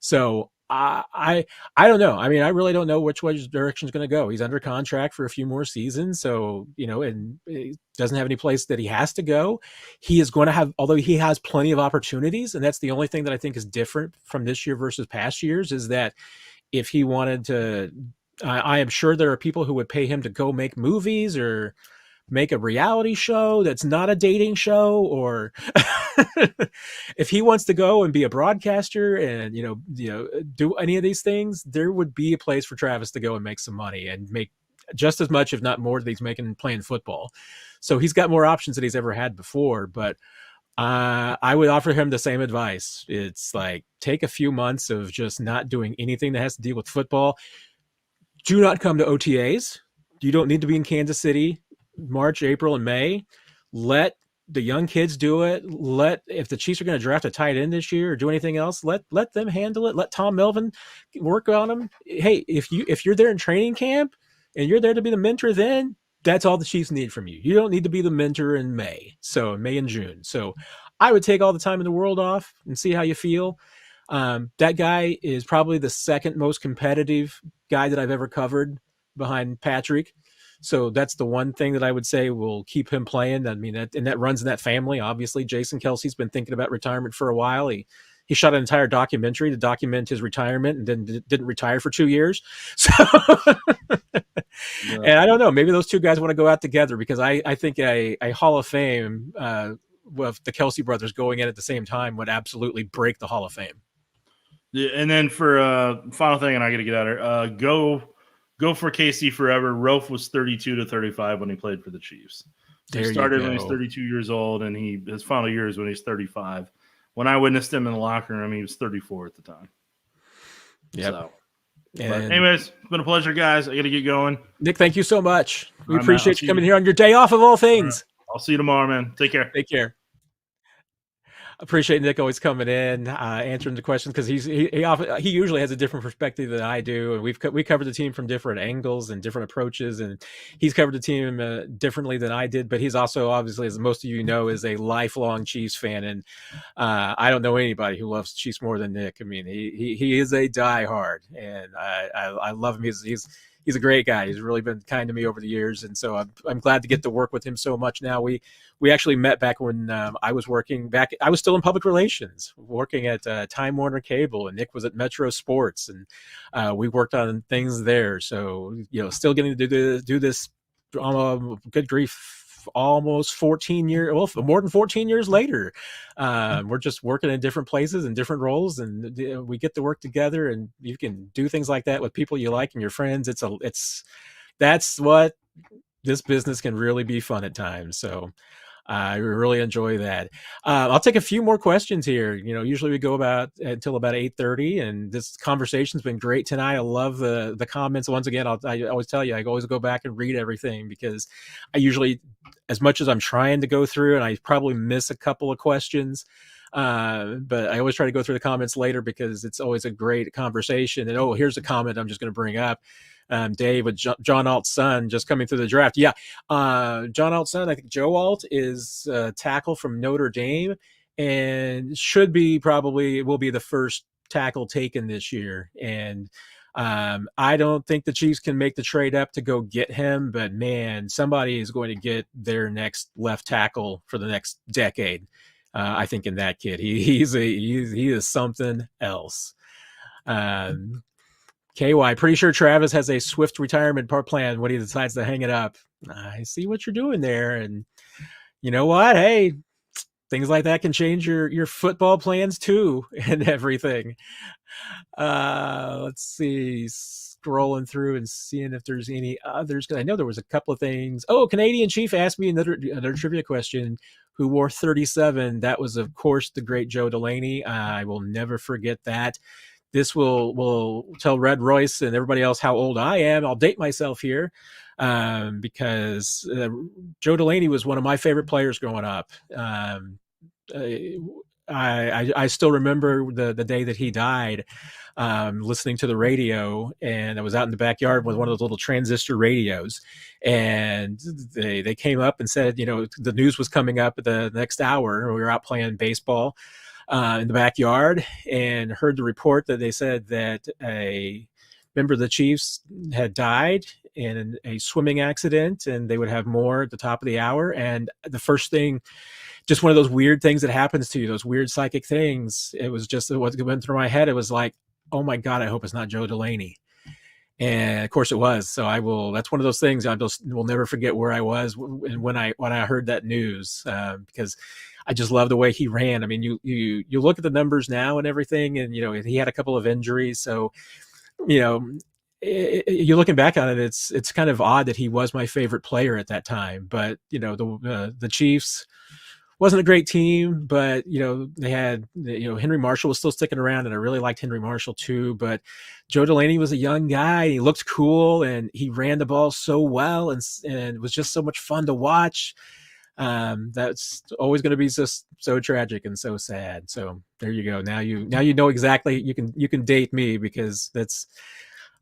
[SPEAKER 1] So I don't know. I mean, I really don't know which way his direction is going to go. He's under contract for a few more seasons, so and he doesn't have any place that he has to go. He is going to have, although he has plenty of opportunities, and that's the only thing that I think is different from this year versus past years, is that if he wanted to, I am sure there are people who would pay him to go make movies or make a reality show that's not a dating show, or if he wants to go and be a broadcaster and do any of these things, there would be a place for Travis to go and make some money and make just as much, if not more, that he's making playing football. So he's got more options than he's ever had before. But I would offer him the same advice. It's like, take a few months of just not doing anything that has to deal with football. Do not come to OTAs. You don't need to be in Kansas City March, April, and May. Let the young kids do it. If the Chiefs are going to draft a tight end this year or do anything else, let them handle it. Let Tom Melvin work on them. Hey, if you're there in training camp and you're there to be the mentor, then that's all the Chiefs need from you. You don't need to be the mentor in May and June. So I would take all the time in the world off and see how you feel. That guy is probably the second most competitive guy that I've ever covered behind Patrick. So that's the one thing that I would say will keep him playing. I mean, that runs in that family. Obviously, Jason Kelce's been thinking about retirement for a while. He shot an entire documentary to document his retirement, and then didn't retire for 2 years. So, and I don't know, maybe those two guys want to go out together, because I think a Hall of Fame with the Kelce brothers going in at the same time would absolutely break the Hall of Fame.
[SPEAKER 2] Yeah, and then for final thing, and I got to get out of here. Go for KC forever. Rolf was 32 to 35 when he played for the Chiefs. He started when he's 32 years old, and his final year is when he's 35. When I witnessed him in the locker room, he was 34 at the time.
[SPEAKER 1] Yeah.
[SPEAKER 2] So, but anyways, it's been a pleasure, guys. I got to get going.
[SPEAKER 1] Nick, thank you so much. We appreciate you coming here on your day off of all things.
[SPEAKER 2] Right. I'll see you tomorrow, man. Take care.
[SPEAKER 1] Take care. Appreciate Nick always coming in, answering the questions, because he usually has a different perspective than I do, and we covered the team from different angles and different approaches, and he's covered the team differently than I did. But he's also, obviously, as most of you know, is a lifelong Chiefs fan, and I don't know anybody who loves Chiefs more than Nick. I mean, he is a diehard, and I love him. He's a great guy. He's really been kind to me over the years, and so I'm glad to get to work with him so much now. We actually met back when I was working back. I was still in public relations, working at Time Warner Cable, and Nick was at Metro Sports, and we worked on things there. So still getting to do this. Good grief. Almost 14 years, well, more than 14 years later, we're just working in different places and different roles, and we get to work together, and you can do things like that with people you like and your friends. That's what this business can really be fun at times. So I really enjoy that. I'll take a few more questions here. Usually we go until about 8:30, and this conversation's been great tonight. I love the comments. Once again, I always tell you, I always go back and read everything, because I usually, as much as I'm trying to go through, and I probably miss a couple of questions, but I always try to go through the comments later, because it's always a great conversation. And here's a comment I'm just going to bring up. Dave, with John Alt's son just coming through the draft. Yeah, John Alt's son, I think Joe Alt, is a tackle from Notre Dame, and will be the first tackle taken this year. And I don't think the Chiefs can make the trade up to go get him, but man, somebody is going to get their next left tackle for the next decade. I think in that kid, he is something else. KY, pretty sure Travis has a swift retirement plan when he decides to hang it up. I see what you're doing there. And you know what? Hey, things like that can change your football plans too and everything. Let's see, scrolling through and seeing if there's any others, because I know there was a couple of things. Oh, Canadian Chief asked me another trivia question. Who wore 37? That was, of course, the great Joe Delaney. I will never forget that. This will tell Red Royce and everybody else how old I am. I'll date myself here, because Joe Delaney was one of my favorite players growing up. I still remember the day that he died, listening to the radio, and I was out in the backyard with one of those little transistor radios, and they came up and said, the news was coming up at the next hour. We were out playing baseball in the backyard, and heard the report that they said that a member of the Chiefs had died in a swimming accident, and they would have more at the top of the hour. And the first thing, just one of those weird things that happens to you, those weird psychic things. It was just what went through my head. It was like, oh my God, I hope it's not Joe Delaney. And of course it was. So that's one of those things I just will never forget where I was when I heard that news, because I just love the way he ran. I mean, you look at the numbers now and everything, and, he had a couple of injuries. So, you're looking back on it, it's kind of odd that he was my favorite player at that time. But, the Chiefs wasn't a great team, but they had, Henry Marshall was still sticking around, and I really liked Henry Marshall too. But Joe Delaney was a young guy. He looked cool, and he ran the ball so well, and it was just so much fun to watch. That's always going to be so tragic and so sad. So there you go. Now you know exactly. You can date me, because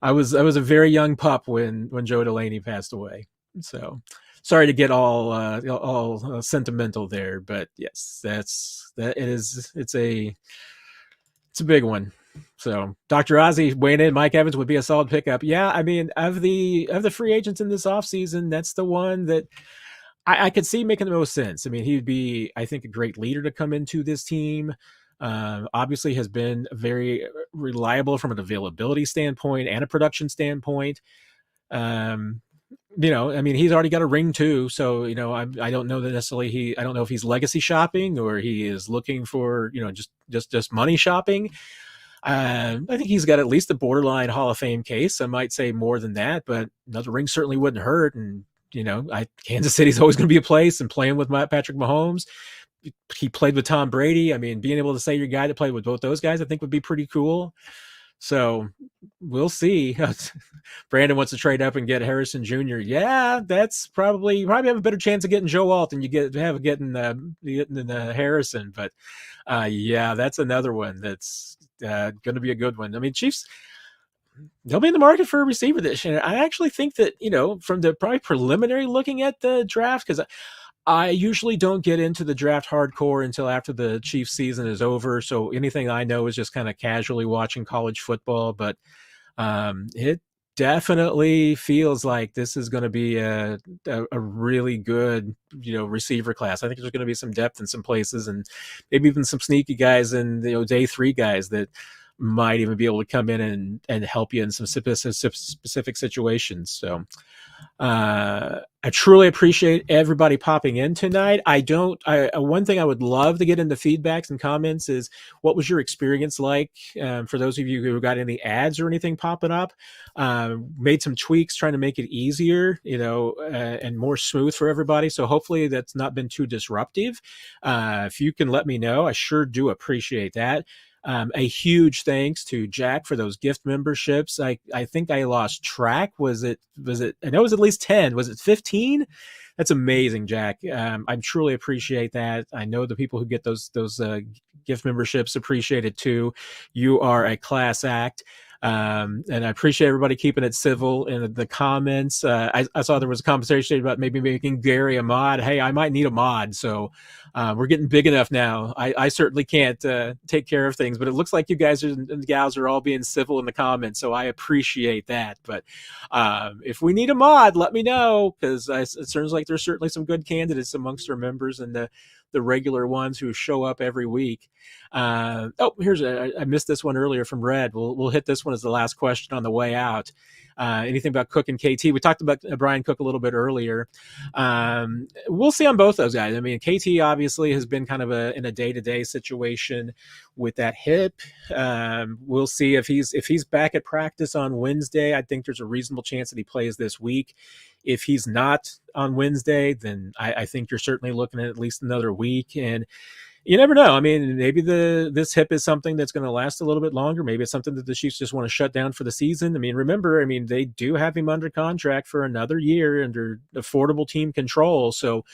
[SPEAKER 1] I was a very young pup when Joe Delaney passed away. So sorry to get all sentimental there, but yes, it's a big one. So Dr. Ozzy weighing in, Mike Evans would be a solid pickup. Yeah, I mean, of the free agents in this offseason, that's the one that I could see making the most sense. I mean, he'd be, I think, a great leader to come into this team. Obviously has been very reliable from an availability standpoint and a production standpoint. I mean, he's already got a ring too. So, I don't know that necessarily I don't know if he's legacy shopping or he is looking for, just money shopping. I think he's got at least a borderline Hall of Fame case. I might say more than that, but another ring certainly wouldn't hurt. And, Kansas City's always going to be a place, and playing with Patrick Mahomes. He played with Tom Brady. I mean, being able to say you're a guy that played with both those guys, I think would be pretty cool. So we'll see. Brandon wants to trade up and get Harrison Jr. Yeah, that's probably have a better chance of getting Joe Alt than you getting Harrison. But yeah, that's another one that's going to be a good one. I mean, Chiefs, they'll be in the market for a receiver this year. I actually think that, from the probably preliminary looking at the draft, because I usually don't get into the draft hardcore until after the Chiefs season is over. So anything I know is just kind of casually watching college football. But it definitely feels like this is going to be a really good, receiver class. I think there's going to be some depth in some places, and maybe even some sneaky guys and, day three guys that might even be able to come in and help you in some specific situations. So I truly appreciate everybody popping in tonight. One thing I would love to get into feedbacks and comments is, what was your experience like? For those of you who got any ads or anything popping up, made some tweaks trying to make it easier, and more smooth for everybody. So hopefully that's not been too disruptive. If you can let me know, I sure do appreciate that. A huge thanks to Jack for those gift memberships. I think I lost track. Was it, I know it was at least 10. Was it 15? That's amazing, Jack. I truly appreciate that. I know the people who get those gift memberships appreciate it too. You are a class act. And I appreciate everybody keeping it civil in the comments. I saw there was a conversation about maybe making Gary a mod. Hey, I might need a mod. So we're getting big enough now. I certainly can't take care of things, but it looks like you guys and gals are all being civil in the comments. So I appreciate that. But if we need a mod, let me know, because it sounds like there's certainly some good candidates amongst our members, and the regular ones who show up every week. Oh, I missed this one earlier from Red. We'll hit this one as the last question on the way out. Anything about Cook and KT? We talked about Brian Cook a little bit earlier. We'll see on both those guys. I mean, KT obviously has been kind of in a day-to-day situation with that hip. We'll see if he's back at practice on Wednesday. I think there's a reasonable chance that he plays this week. If he's not on Wednesday, then I think you're certainly looking at least another week. And you never know. I mean, maybe this hip is something that's going to last a little bit longer. Maybe it's something that the Chiefs just want to shut down for the season. I mean, remember, they do have him under contract for another year under affordable team control. So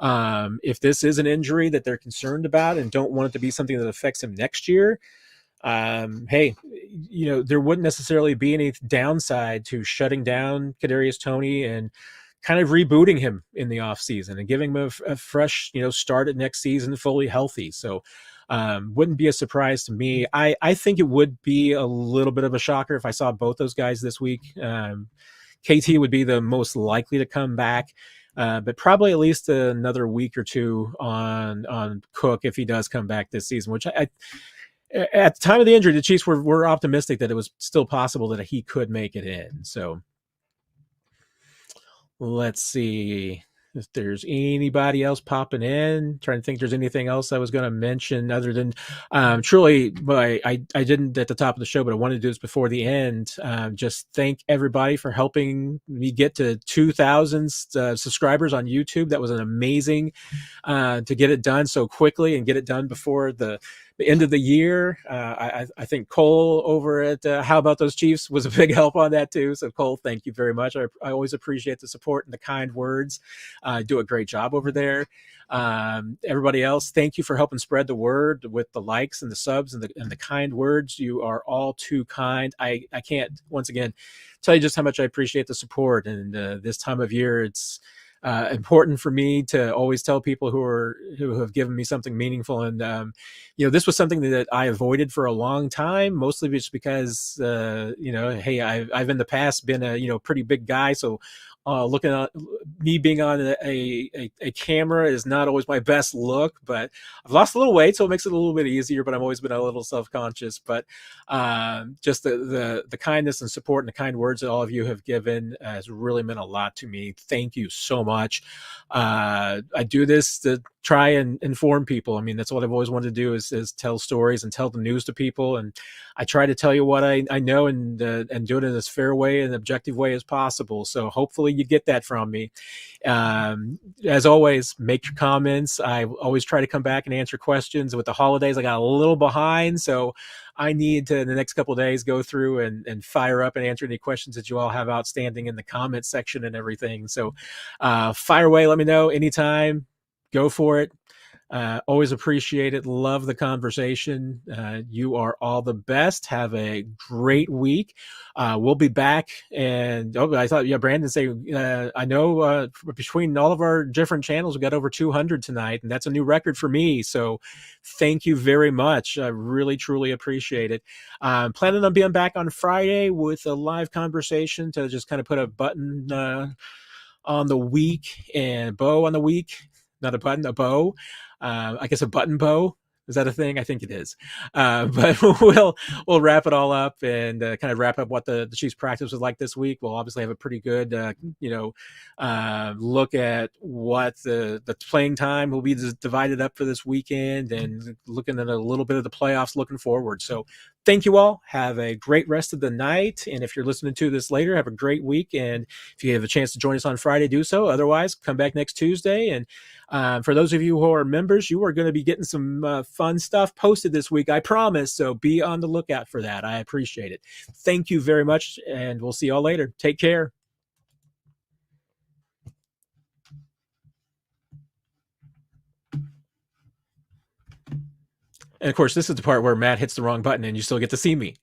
[SPEAKER 1] if this is an injury that they're concerned about and don't want it to be something that affects him next year, hey, there wouldn't necessarily be any downside to shutting down Kadarius Toney and kind of rebooting him in the offseason and giving him a fresh, start at next season fully healthy. So wouldn't be a surprise to me. I think it would be a little bit of a shocker if I saw both those guys this week. KT would be the most likely to come back. But probably at least another week or two on Cook if he does come back this season, which at the time of the injury, the Chiefs were optimistic that it was still possible that he could make it in. So let's see if there's anybody else popping in. Trying to think if there's anything else I was going to mention other than truly, but I didn't at the top of the show, but I wanted to do this before the end. Just thank everybody for helping me get to 2,000 subscribers on YouTube. That was an amazing to get it done so quickly and get it done before the end of the year. I think Cole over at How About Those Chiefs was a big help on that too. So Cole, thank you very much. I always appreciate the support and the kind words. Do a great job over there. Everybody else, thank you for helping spread the word with the likes and the subs and the kind words. You are all too kind. I can't, once again, tell you just how much I appreciate the support. And this time of year, it's important for me to always tell people who have given me something meaningful. And this was something that I avoided for a long time, mostly just because hey, I've in the past been a pretty big guy, so looking at me being on a camera is not always my best look, but I've lost a little weight, so it makes it a little bit easier, but I've always been a little self-conscious. But just the kindness and support and the kind words that all of you have given has really meant a lot to me. Thank you so much. I do this to try and inform people. I mean, that's what I've always wanted to do is tell stories and tell the news to people. And I try to tell you what I know and do it in as fair way and objective way as possible. So hopefully you get that from me. As always, make your comments. I always try to come back and answer questions. With the holidays, I got a little behind, so I need to, in the next couple of days, go through and fire up and answer any questions that you all have outstanding in the comment section and everything. So fire away. Let me know anytime. Go for it. Always appreciate it. Love the conversation. You are all the best. Have a great week. We'll be back. And I thought, Brandon say, I know between all of our different channels, we got over 200 tonight, and that's a new record for me. So thank you very much. I really, truly appreciate it. Planning on being back on Friday with a live conversation to just kind of put a button on the week and bow on the week. Not a button, a bow. I guess a button bow. Is that a thing? I think it is. But we'll wrap it all up and kind of wrap up what the Chiefs practice was like this week. We'll obviously have a pretty good, look at what the playing time will be divided up for this weekend and looking at a little bit of the playoffs looking forward. So thank you all. Have a great rest of the night. And if you're listening to this later, have a great week. And if you have a chance to join us on Friday, do so. Otherwise, come back next Tuesday. And for those of you who are members, you are going to be getting some fun stuff posted this week, I promise. So be on the lookout for that. I appreciate it. Thank you very much. And we'll see y'all later. Take care. And of course, this is the part where Matt hits the wrong button and you still get to see me.